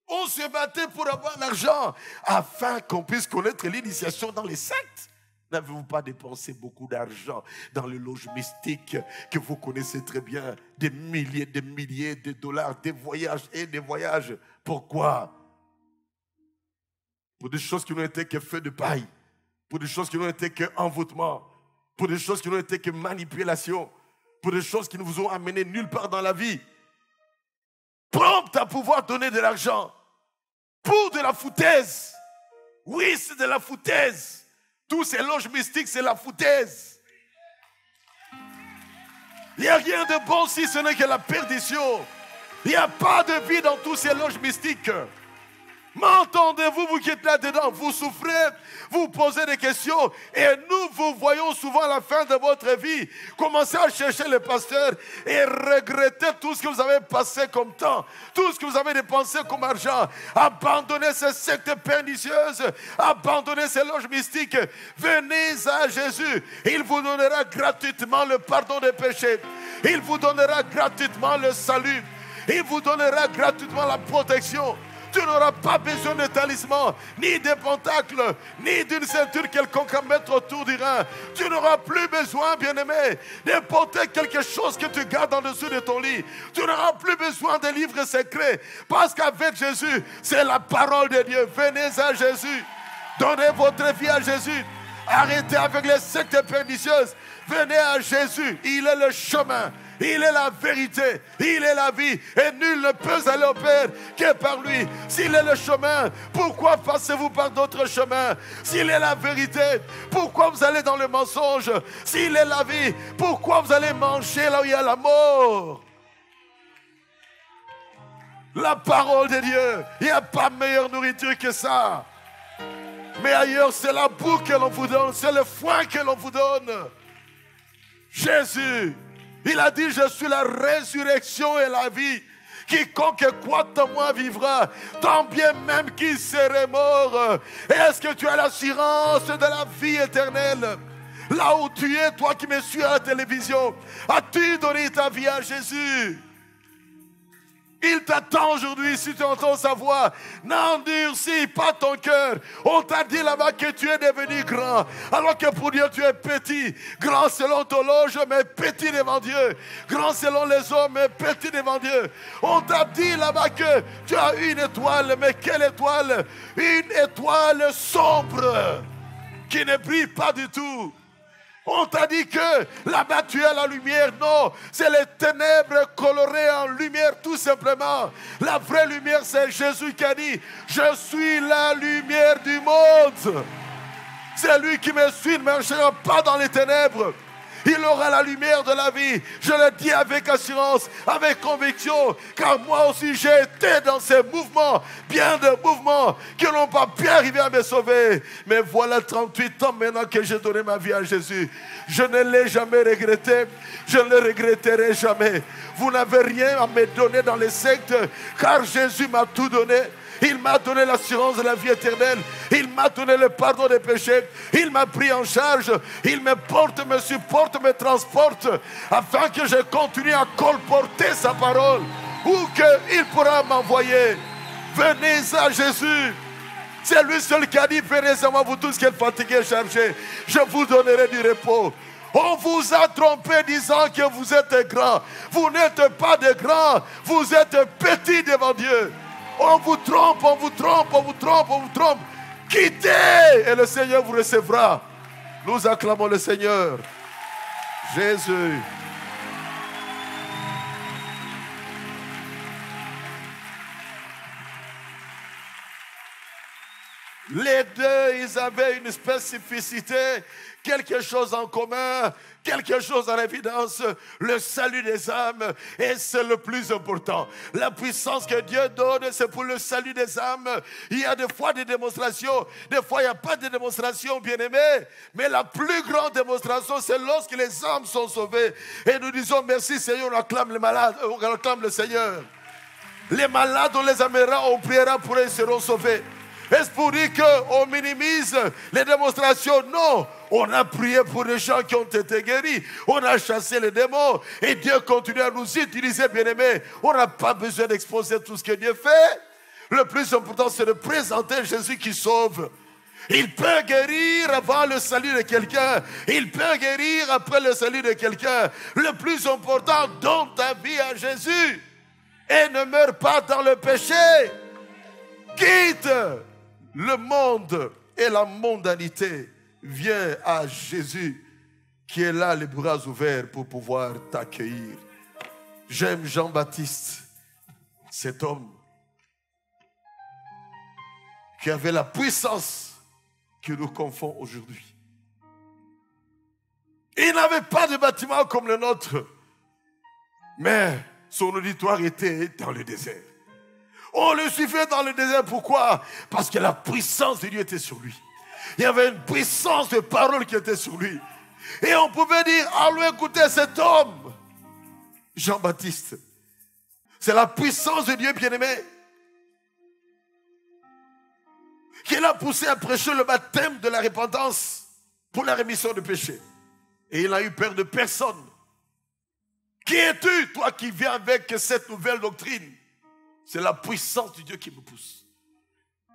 On se battait pour avoir l'argent afin qu'on puisse connaître l'initiation dans les sectes. N'avez-vous pas dépensé beaucoup d'argent dans les loges mystiques que vous connaissez très bien, des milliers de dollars, des voyages et des voyages? Pourquoi? Pour des choses qui n'ont été que feu de paille, pour des choses qui n'ont été que envoûtement, pour des choses qui n'ont été que manipulation, pour des choses qui ne vous ont amené nulle part dans la vie. Prompt à pouvoir donner de l'argent pour de la foutaise. Oui, c'est de la foutaise. Tous ces loges mystiques, c'est la foutaise. Il n'y a rien de bon si ce n'est que la perdition. Il n'y a pas de vie dans tous ces loges mystiques. M'entendez-vous, vous qui êtes là-dedans, vous souffrez, vous posez des questions et nous vous voyons souvent à la fin de votre vie commencer à chercher le pasteur et regretter tout ce que vous avez passé comme temps, tout ce que vous avez dépensé comme argent, abandonner ces sectes pernicieuses, abandonner ces loges mystiques. Venez à Jésus, il vous donnera gratuitement le pardon des péchés, il vous donnera gratuitement le salut, il vous donnera gratuitement la protection. Tu n'auras pas besoin de talisman, ni de pentacles, ni d'une ceinture quelconque à mettre autour du rein. Tu n'auras plus besoin, bien-aimé, de porter quelque chose que tu gardes en dessous de ton lit. Tu n'auras plus besoin de livres secrets, parce qu'avec Jésus, c'est la parole de Dieu. Venez à Jésus, donnez votre vie à Jésus. Arrêtez avec les sectes pernicieuses. Venez à Jésus, il est le chemin. Il est la vérité, il est la vie, et nul ne peut aller au Père que par lui. S'il est le chemin, pourquoi passez-vous par d'autres chemins? S'il est la vérité, pourquoi vous allez dans le mensonge? S'il est la vie, pourquoi vous allez manger là où il y a la mort? La parole de Dieu, il n'y a pas meilleure nourriture que ça. Mais ailleurs, c'est la boue que l'on vous donne, c'est le foin que l'on vous donne. Jésus, il a dit, je suis la résurrection et la vie. Quiconque croit en moi vivra, tant bien même qu'il serait mort. Et est-ce que tu as l'assurance de la vie éternelle? Là où tu es, toi qui me suis à la télévision, as-tu donné ta vie à Jésus? Il t'attend aujourd'hui, si tu entends sa voix. N'endurcis pas ton cœur. On t'a dit là-bas que tu es devenu grand, alors que pour Dieu tu es petit. Grand selon ton loge, mais petit devant Dieu. Grand selon les hommes, mais petit devant Dieu. On t'a dit là-bas que tu as une étoile, mais quelle étoile? Une étoile sombre qui ne brille pas du tout. On t'a dit que là-bas tu as la lumière. Non, c'est les ténèbres colorées en lumière tout simplement. La vraie lumière, c'est Jésus qui a dit, je suis la lumière du monde. C'est lui qui me suit, ne marchera pas dans les ténèbres. Il aura la lumière de la vie. Je le dis avec assurance, avec conviction, car moi aussi j'ai été dans ces mouvements, bien de mouvements qui n'ont pas pu arriver à me sauver. Mais voilà 38 ans maintenant que j'ai donné ma vie à Jésus. Je ne l'ai jamais regretté, je ne le regretterai jamais. Vous n'avez rien à me donner dans les sectes, car Jésus m'a tout donné. Il m'a donné l'assurance de la vie éternelle. Il m'a donné le pardon des péchés. Il m'a pris en charge. Il me porte, me supporte, me transporte, afin que je continue à colporter sa parole où qu'il pourra m'envoyer. Venez à Jésus. C'est lui seul qui a dit, venez à moi, vous tous qui êtes fatigués et chargés, je vous donnerai du repos. On vous a trompé disant que vous êtes grand. Vous n'êtes pas de grand, vous êtes petit devant Dieu. On vous trompe, on vous trompe, on vous trompe, on vous trompe. Quittez et le Seigneur vous recevra. Nous acclamons le Seigneur. Jésus. Les deux, ils avaient une spécificité, quelque chose en commun, quelque chose en évidence, le salut des âmes, et c'est le plus important. La puissance que Dieu donne, c'est pour le salut des âmes. Il y a des fois des démonstrations, des fois il n'y a pas de démonstration, bien-aimés, mais la plus grande démonstration, c'est lorsque les âmes sont sauvées. Et nous disons merci Seigneur, on acclame les malades, on acclame le Seigneur. Les malades, on les amènera, on priera pour eux, ils seront sauvés. Est-ce pour dire qu'on minimise les démonstrations? Non, on a prié pour les gens qui ont été guéris. On a chassé les démons et Dieu continue à nous utiliser, bien-aimés. On n'a pas besoin d'exposer tout ce que Dieu fait. Le plus important, c'est de présenter Jésus qui sauve. Il peut guérir avant le salut de quelqu'un. Il peut guérir après le salut de quelqu'un. Le plus important, donne ta vie à Jésus et ne meurs pas dans le péché. Quitte le monde et la mondanité. Viens à Jésus qui est là, les bras ouverts pour pouvoir t'accueillir. J'aime Jean-Baptiste, cet homme qui avait la puissance qui nous confond aujourd'hui. Il n'avait pas de bâtiment comme le nôtre, mais son auditoire était dans le désert. On le suivait dans le désert, pourquoi? Parce que la puissance de Dieu était sur lui. Il y avait une puissance de parole qui était sur lui. Et on pouvait dire, allons écouter cet homme, Jean-Baptiste. C'est la puissance de Dieu, bien-aimé, qui l'a poussé à prêcher le baptême de la repentance pour la rémission de péché. Et il n'a eu peur de personne. Qui es-tu, toi qui viens avec cette nouvelle doctrine? C'est la puissance de Dieu qui me pousse.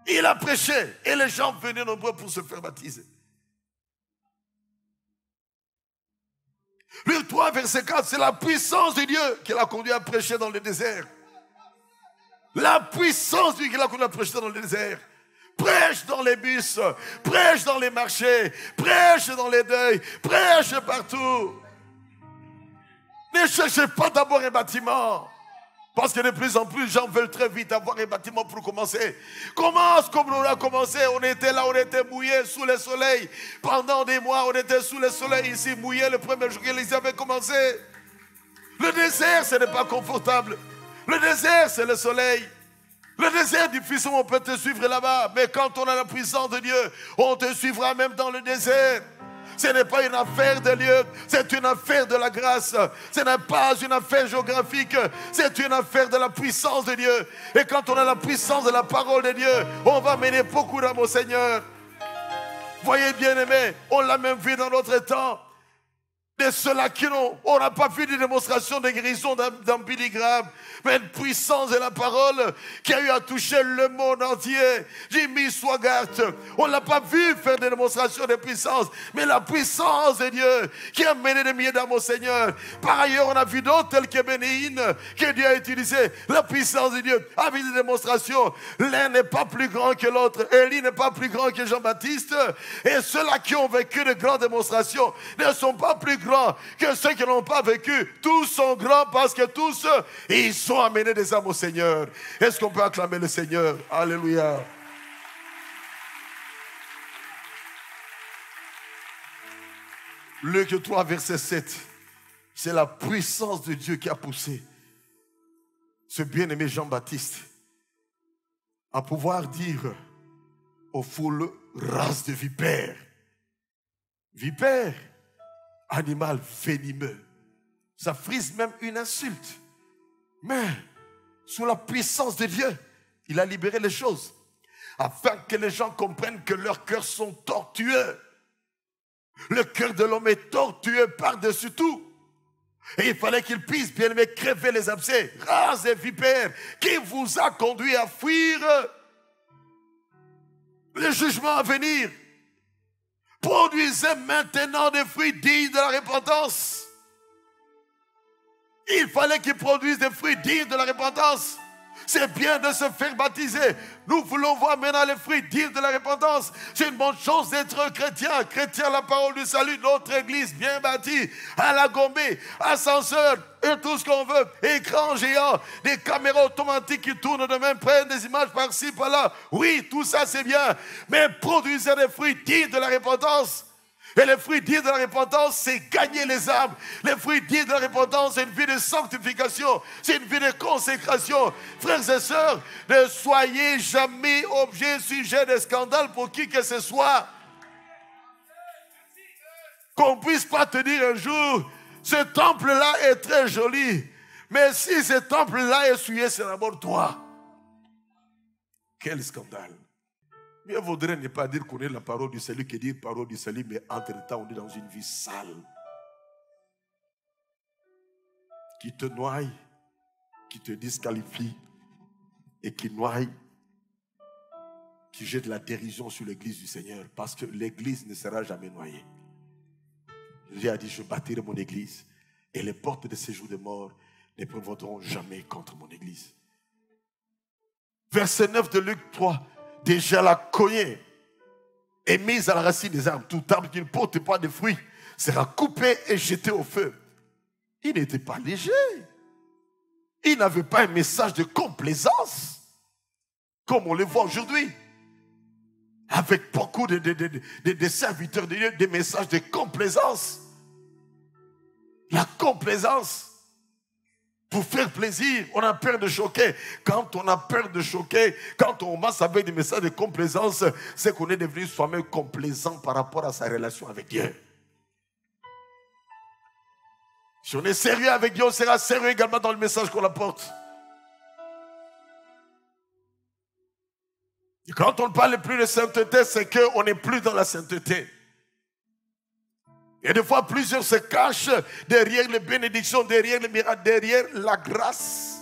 Il a prêché et les gens venaient nombreux pour se faire baptiser. Luc 3, verset 4, c'est la puissance de Dieu qui l'a conduit à prêcher dans le désert. La puissance de Dieu qui l'a conduit à prêcher dans le désert. Prêche dans les bus, prêche dans les marchés, prêche dans les deuils, prêche partout. Ne cherchez pas d'abord un bâtiment. Parce que de plus en plus, les gens veulent très vite avoir un bâtiment pour commencer. Commence comme on a commencé. On était là, on était mouillés sous le soleil. Pendant des mois, on était sous le soleil ici, mouillés le premier jour qu'ils avaient commencé. Le désert, ce n'est pas confortable. Le désert, c'est le soleil. Le désert, difficilement, on peut te suivre là-bas. Mais quand on a la puissance de Dieu, on te suivra même dans le désert. Ce n'est pas une affaire de lieu, c'est une affaire de la grâce. Ce n'est pas une affaire géographique, c'est une affaire de la puissance de Dieu. Et quand on a la puissance de la parole de Dieu, on va mener beaucoup d'âmes au Seigneur. Voyez bien aimé, on l'a même vu dans notre temps. De ceux-là qui n'ont, on n'a pas vu de démonstration de guérison dans Billy Graham, mais une puissance de la parole qui a eu à toucher le monde entier. Jimmy Swaggart, on ne l'a pas vu faire des démonstrations de puissance, mais la puissance de Dieu qui a mené des milliers d'âmes au Seigneur. Par ailleurs, on a vu d'autres tels que Bénéine, que Dieu a utilisé. La puissance de Dieu a vu des démonstrations. L'un n'est pas plus grand que l'autre. Élie n'est pas plus grand que Jean-Baptiste. Et ceux-là qui ont vécu de grandes démonstrations ne sont pas plus grands que ceux qui n'ont pas vécu. Tous sont grands parce que tous, ils sont amenés des âmes au Seigneur. Est-ce qu'on peut acclamer le Seigneur? Alléluia. Luc 3, verset 7. C'est la puissance de Dieu qui a poussé ce bien-aimé Jean-Baptiste à pouvoir dire aux foules, race de vipères. Vipères, animal venimeux. Ça frise même une insulte. Mais, sous la puissance de Dieu, il a libéré les choses. Afin que les gens comprennent que leurs cœurs sont tortueux. Le cœur de l'homme est tortueux par-dessus tout. Et il fallait qu'il puisse, bien aimé, crever les abcès. Race des vipères, qui vous a conduit à fuir le jugement à venir. Produisez maintenant des fruits dignes de la repentance. Il fallait qu'ils produisent des fruits dignes de la repentance. C'est bien de se faire baptiser. Nous voulons voir maintenant les fruits dignes de la repentance. C'est une bonne chose d'être chrétien. Chrétien, la parole du salut, notre église bien bâtie, à la Gombe, ascenseur, et tout ce qu'on veut, écran géant, des caméras automatiques qui tournent de même, prennent des images par-ci, par-là. Oui, tout ça c'est bien. Mais produisez des fruits dignes de la repentance. Et les fruits dignes de la repentance, c'est gagner les âmes. Les fruits dignes de la repentance, c'est une vie de sanctification. C'est une vie de consécration. Frères et sœurs, ne soyez jamais sujet de scandale pour qui que ce soit. Qu'on ne puisse pas te dire un jour, ce temple-là est très joli. Mais si ce temple-là est souillé, c'est d'abord toi. Quel scandale. Mieux vaudrait ne pas dire qu'on est la parole du salut que dire parole du salut, mais entre-temps, on est dans une vie sale. Qui te noie, qui te disqualifie et qui noie, qui jette la dérision sur l'église du Seigneur, parce que l'église ne sera jamais noyée. Jésus a dit, je bâtirai mon église et les portes de séjour de mort ne prévaudront jamais contre mon église. Verset 9 de Luc 3. Déjà la cognée est mise à la racine des arbres. Tout arbre qui ne porte pas de fruits sera coupé et jeté au feu. Il n'était pas léger. Il n'avait pas un message de complaisance, comme on le voit aujourd'hui. Avec beaucoup de serviteurs de Dieu, des messages de complaisance. La complaisance. Pour faire plaisir, on a peur de choquer. Quand on a peur de choquer, quand on masse avec des messages de complaisance, c'est qu'on est devenu soi-même complaisant par rapport à sa relation avec Dieu. Si on est sérieux avec Dieu, on sera sérieux également dans le message qu'on apporte. Et quand on ne parle plus de sainteté, c'est qu'on n'est plus dans la sainteté. Et des fois, plusieurs se cachent derrière les bénédictions, derrière les miracles, derrière la grâce.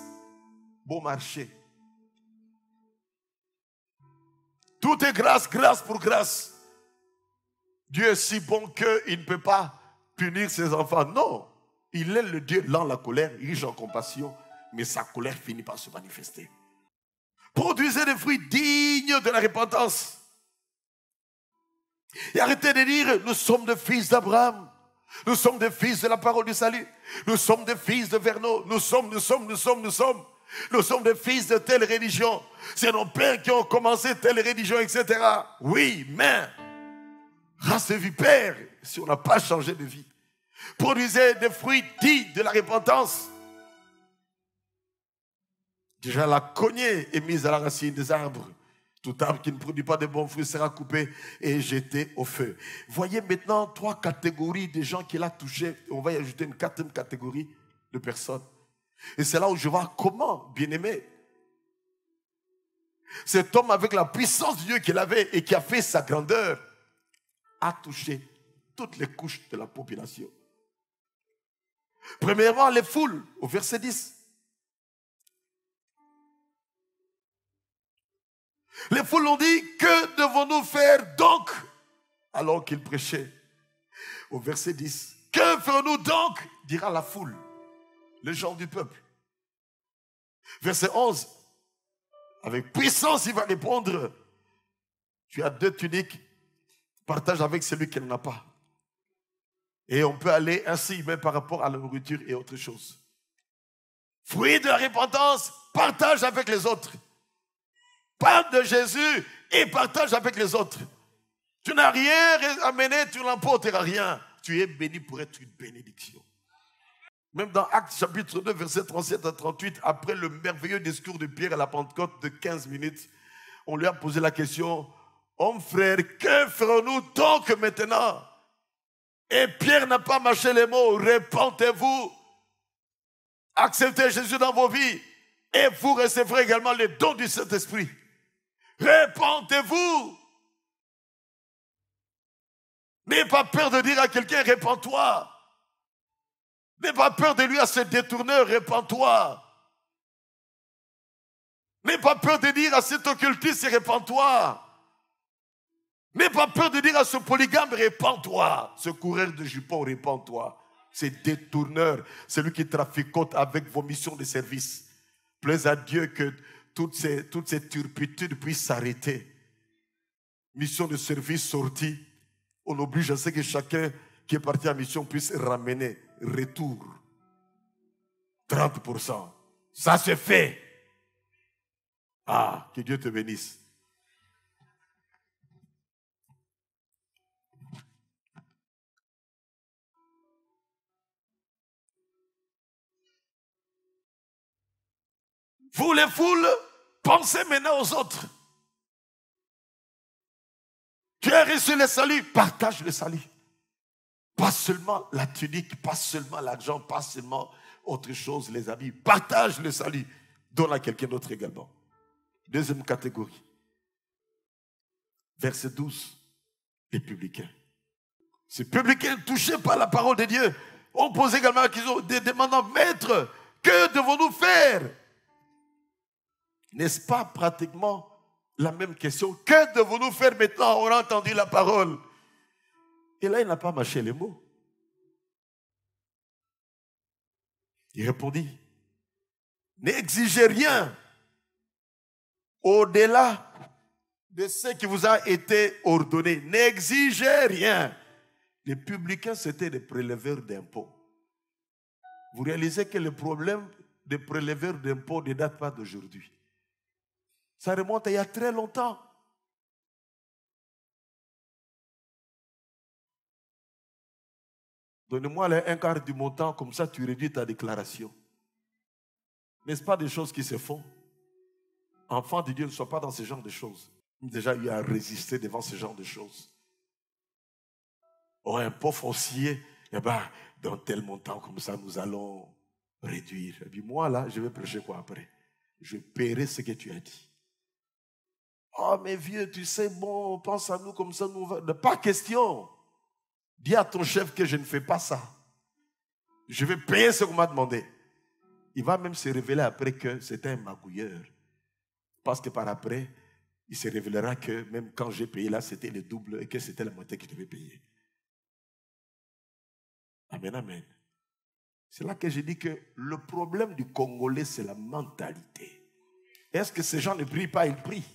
Bon marché. Tout est grâce, grâce pour grâce. Dieu est si bon qu'il ne peut pas punir ses enfants. Non, il est le Dieu lent la colère, riche en compassion, mais sa colère finit par se manifester. Produisez des fruits dignes de la repentance. Et arrêtez de dire, nous sommes des fils d'Abraham. Nous sommes des fils de la parole du salut. Nous sommes des fils de Verneau. Nous sommes des fils de telle religion. C'est nos pères qui ont commencé telle religion, etc. Oui, mais, race de vipère, si on n'a pas changé de vie. Produisez des fruits dignes de la repentance. Déjà, la cognée est mise à la racine des arbres. Tout arbre qui ne produit pas de bons fruits sera coupé et jeté au feu. Voyez maintenant 3 catégories de gens qu'il a touchés. On va y ajouter une 4e catégorie de personnes. Et c'est là où je vois comment, bien-aimé, cet homme avec la puissance de Dieu qu'il avait et qui a fait sa grandeur, a touché toutes les couches de la population. Premièrement, les foules, au verset 10. Les foules ont dit, que devons-nous faire donc? Alors qu'il prêchait. Au verset 10. Que ferons-nous donc? Dira la foule, les gens du peuple. Verset 11. Avec puissance, il va répondre, tu as 2 tuniques, partage avec celui qui n'en a pas. Et on peut aller ainsi, même par rapport à la nourriture et autre chose. Fruit de la repentance, partage avec les autres. Parle de Jésus et partage avec les autres. Tu n'as rien amené, tu n'emporteras rien. Tu es béni pour être une bénédiction. Même dans Actes chapitre 2, versets 37 à 38, après le merveilleux discours de Pierre à la Pentecôte de 15 minutes, on lui a posé la question, homme frère, que ferons-nous donc maintenant? Et Pierre n'a pas mâché les mots, répentez-vous, acceptez Jésus dans vos vies et vous recevrez également les dons du Saint-Esprit. Répentez-vous. N'ayez pas peur de dire à quelqu'un, répands-toi. N'ayez pas peur de lui à ce détourneur, répands-toi. N'ayez pas peur de dire à cet occultiste, répands-toi. N'aie pas peur de dire à ce polygame, répands-toi. Ce coureur de jupons, répands-toi. Ce détourneur, celui qui traficote avec vos missions de service. Plaise à Dieu que toutes ces turpitudes puissent s'arrêter. Mission de service sortie. On oblige à ce que chacun qui est parti en mission puisse ramener, retour, 30%. Ça se fait. Ah, que Dieu te bénisse. Vous les foules, pensez maintenant aux autres. Tu as reçu le salut, partage le salut. Pas seulement la tunique, pas seulement l'argent, pas seulement autre chose, les habits. Partage le salut. Donne à quelqu'un d'autre également. Deuxième catégorie. Verset 12. Les publicains. Ces publicains touchés par la parole de Dieu ont posé également la question, demandant, Maître, que devons-nous faire? N'est-ce pas pratiquement la même question? Que devons-nous faire maintenant? On a entendu la parole. Et là, il n'a pas mâché les mots. Il répondit, n'exigez rien au-delà de ce qui vous a été ordonné. N'exigez rien. Les publicains, c'était des préleveurs d'impôts. Vous réalisez que le problème des préleveurs d'impôts ne date pas d'aujourd'hui. Ça remonte à il y a très longtemps. Donnez-moi un quart du montant, comme ça tu réduis ta déclaration. N'est-ce pas des choses qui se font? Enfants de Dieu ne soient pas dans ce genre de choses. Ils ont déjà eu à résister devant ce genre de choses. Oh, un pot foncier, eh ben, dans tel montant comme ça, nous allons réduire. Et puis moi, là, je vais prêcher quoi après? Je paierai ce que tu as dit. Oh, mais vieux, tu sais, bon, pense à nous comme ça, nous va. Pas question. Dis à ton chef que je ne fais pas ça. Je vais payer ce qu'on m'a demandé. Il va même se révéler après que c'était un magouilleur. Parce que par après, il se révélera que même quand j'ai payé là, c'était le double et que c'était la moitié que je devais payer. Amen, amen. C'est là que j'ai dit que le problème du Congolais, c'est la mentalité. Est-ce que ces gens ne prient pas? Ils prient.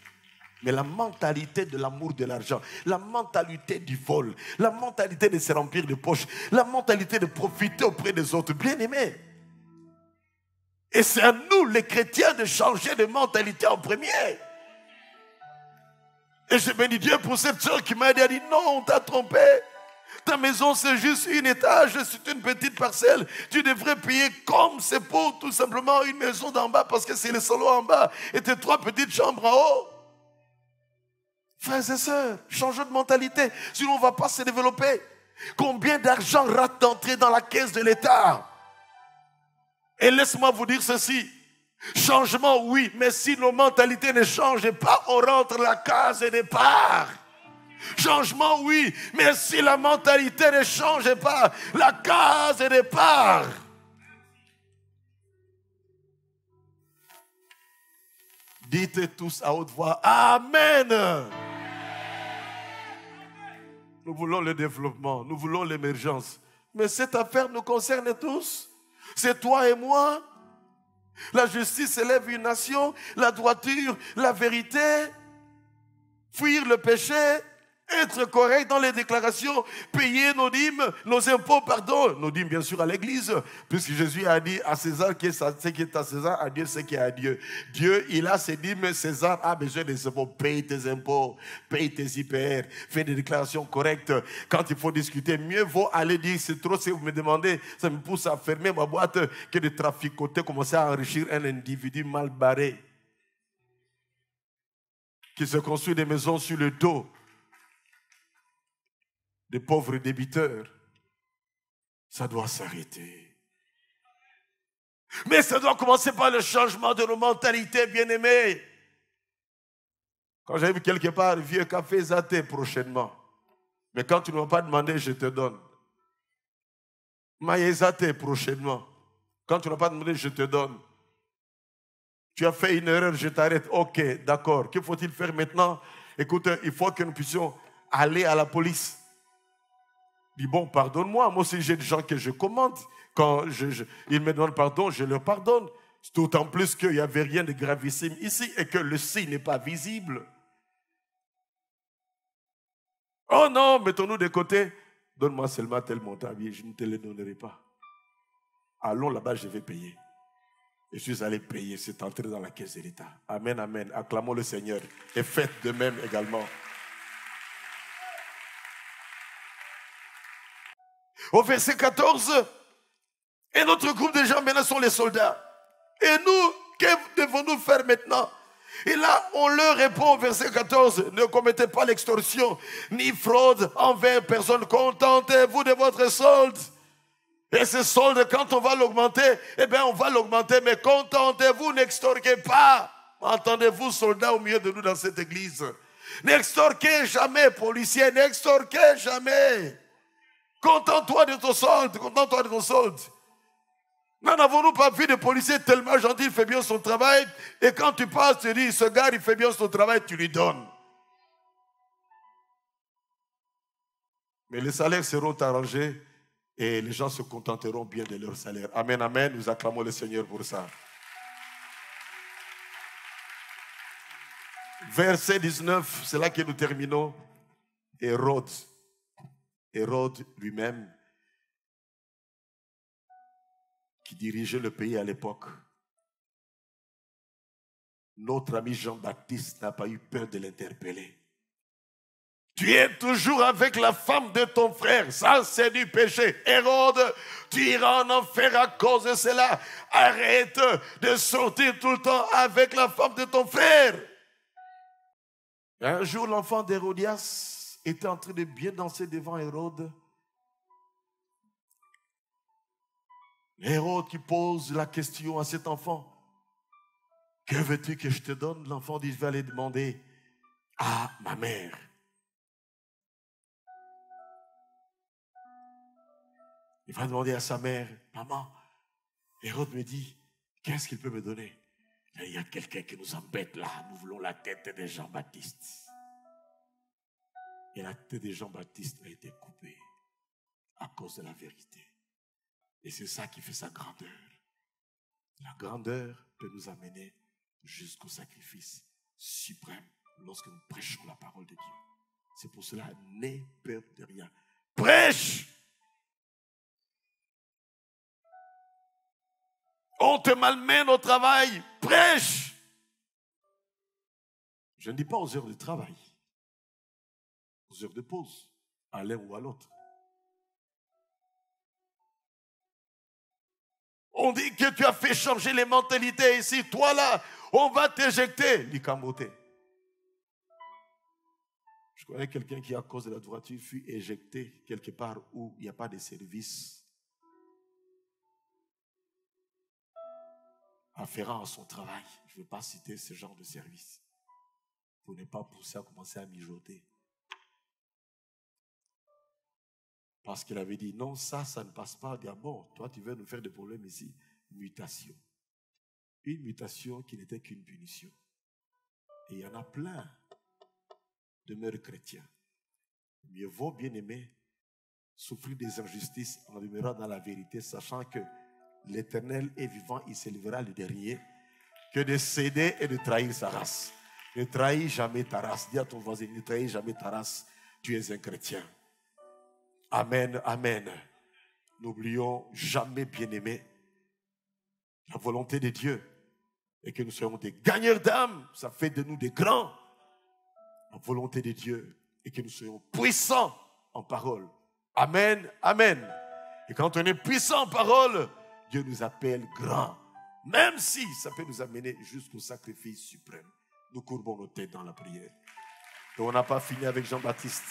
Mais la mentalité de l'amour de l'argent, la mentalité du vol, la mentalité de se remplir de poches, la mentalité de profiter auprès des autres, bien aimés. Et c'est à nous, les chrétiens, de changer de mentalité en premier. Et je bénis Dieu pour cette soeur qui m'a dit, elle dit, non, on t'a trompé. Ta maison, c'est juste un étage, c'est une petite parcelle. Tu devrais payer comme c'est pour tout simplement une maison d'en bas parce que c'est le salon en bas et tes 3 petites chambres en haut. Frères et sœurs, changeons de mentalité, sinon on ne va pas se développer. Combien d'argent rate d'entrer dans la caisse de l'État? Et laisse-moi vous dire ceci, changement oui, mais si nos mentalités ne changent pas, on rentre la case de départ. Changement oui, mais si la mentalité ne change pas, la case de départ. Dites tous à haute voix, Amen. Nous voulons le développement, nous voulons l'émergence. Mais cette affaire nous concerne tous. C'est toi et moi. La justice élève une nation, la droiture, la vérité, fuir le péché, être correct dans les déclarations, payer nos dîmes, nos impôts, pardon, nos dîmes bien sûr à l'église, puisque Jésus a dit à César ce qui est à César, à Dieu ce qui est à Dieu. Dieu, il a ses dîmes, César a besoin des impôts. Paye tes impôts, paye tes IPR, fais des déclarations correctes. Quand il faut discuter, mieux vaut aller dire, c'est trop, si vous me demandez, ça me pousse à fermer ma boîte, que de traficoter, commencer à enrichir un individu mal barré, qui se construit des maisons sur le dos des pauvres débiteurs. Ça doit s'arrêter. Mais ça doit commencer par le changement de nos mentalités, bien-aimés. Quand j'ai vu quelque part, vieux café zaté prochainement. Mais quand tu ne m'as pas demandé, je te donne. Maïe zaté prochainement. Quand tu n'as pas demandé, je te donne. Tu as fait une erreur, je t'arrête. Ok, d'accord. Que faut-il faire maintenant? Écoute, il faut que nous puissions aller à la police. Il dit, bon, pardonne-moi, moi aussi j'ai des gens que je commande. Quand ils me demandent pardon, je leur pardonne. D'autant plus qu'il n'y avait rien de gravissime ici et que le signe n'est pas visible. Oh non, mettons-nous de côté. Donne-moi seulement tel montant, je ne te le donnerai pas. Allons là-bas, je vais payer. Je suis allé payer, c'est entré dans la caisse de l'État. Amen, amen. Acclamons le Seigneur. Et faites de même également. Au verset 14, et notre groupe de gens maintenant sont les soldats. Et nous, que devons-nous faire maintenant? Et là, on leur répond au verset 14, ne commettez pas l'extorsion, ni fraude envers personne. Contentez-vous de votre solde. Et ce solde, quand on va l'augmenter, eh bien, on va l'augmenter, mais contentez-vous, n'extorquez pas. Entendez-vous, soldats au milieu de nous dans cette église? N'extorquez jamais, policiers, n'extorquez jamais. Contente-toi de ton solde, contente-toi de ton solde. N'en avons-nous pas vu de policiers tellement gentil, il fait bien son travail, et quand tu passes, tu dis, ce gars, il fait bien son travail, tu lui donnes. Mais les salaires seront arrangés, et les gens se contenteront bien de leur salaire. Amen, amen, nous acclamons le Seigneur pour ça. Verset 19, c'est là que nous terminons. Hérode lui-même, qui dirigeait le pays à l'époque. Notre ami Jean-Baptiste n'a pas eu peur de l'interpeller. Tu es toujours avec la femme de ton frère. Ça, c'est du péché. Hérode, tu iras en enfer à cause de cela. Arrête de sortir tout le temps avec la femme de ton frère. Un jour, l'enfant d'Hérodias était en train de bien danser devant Hérode. Hérode qui pose la question à cet enfant. Que veux-tu que je te donne? L'enfant dit, je vais aller demander à ma mère. Il va demander à sa mère, maman, Hérode me dit, qu'est-ce qu'il peut me donner? Il y a quelqu'un qui nous embête là, nous voulons la tête de Jean-Baptiste. Et la tête de Jean-Baptiste a été coupée à cause de la vérité. Et c'est ça qui fait sa grandeur. La grandeur peut nous amener jusqu'au sacrifice suprême lorsque nous prêchons la parole de Dieu. C'est pour cela, n'aie peur de rien. Prêche! On te malmène au travail, prêche! Je ne dis pas aux heures de travail, aux heures de pause, à l'un ou à l'autre. On dit que tu as fait changer les mentalités ici. Toi là, on va t'éjecter. Likamboté. Je connais quelqu'un qui, à cause de la droiture, fut éjecté quelque part où il n'y a pas de service afférent à son travail. Je ne veux pas citer ce genre de service pour ne pas pousser à commencer à mijoter. Parce qu'il avait dit, non, ça ne passe pas. Il dit, ah bon, toi, tu veux nous faire des problèmes ici. Mutation. Une mutation qui n'était qu'une punition. Et il y en a plein de meilleurs chrétiens. Mieux vaut, bien aimé, souffrir des injustices en demeurant dans la vérité, sachant que l'Éternel est vivant, il s'élèvera le dernier, que de céder et de trahir sa race. Ne trahis jamais ta race. Dis à ton voisin, ne trahis jamais ta race. Tu es un chrétien. Amen, amen. N'oublions jamais, bien-aimés, la volonté de Dieu est que nous soyons des gagneurs d'âme. Ça fait de nous des grands. La volonté de Dieu est que nous soyons puissants en parole. Amen, amen. Et quand on est puissant en parole, Dieu nous appelle grands. Même si ça peut nous amener jusqu'au sacrifice suprême. Nous courbons nos têtes dans la prière. Et on n'a pas fini avec Jean-Baptiste.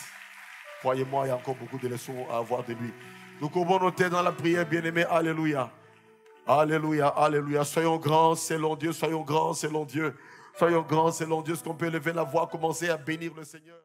Croyez-moi, il y a encore beaucoup de leçons à avoir de lui. Nous courbons nos têtes dans la prière, bien-aimés. Alléluia. Alléluia, alléluia. Soyons grands selon Dieu, soyons grands selon Dieu. Soyons grands selon Dieu. Est-ce qu'on peut lever la voix, commencer à bénir le Seigneur?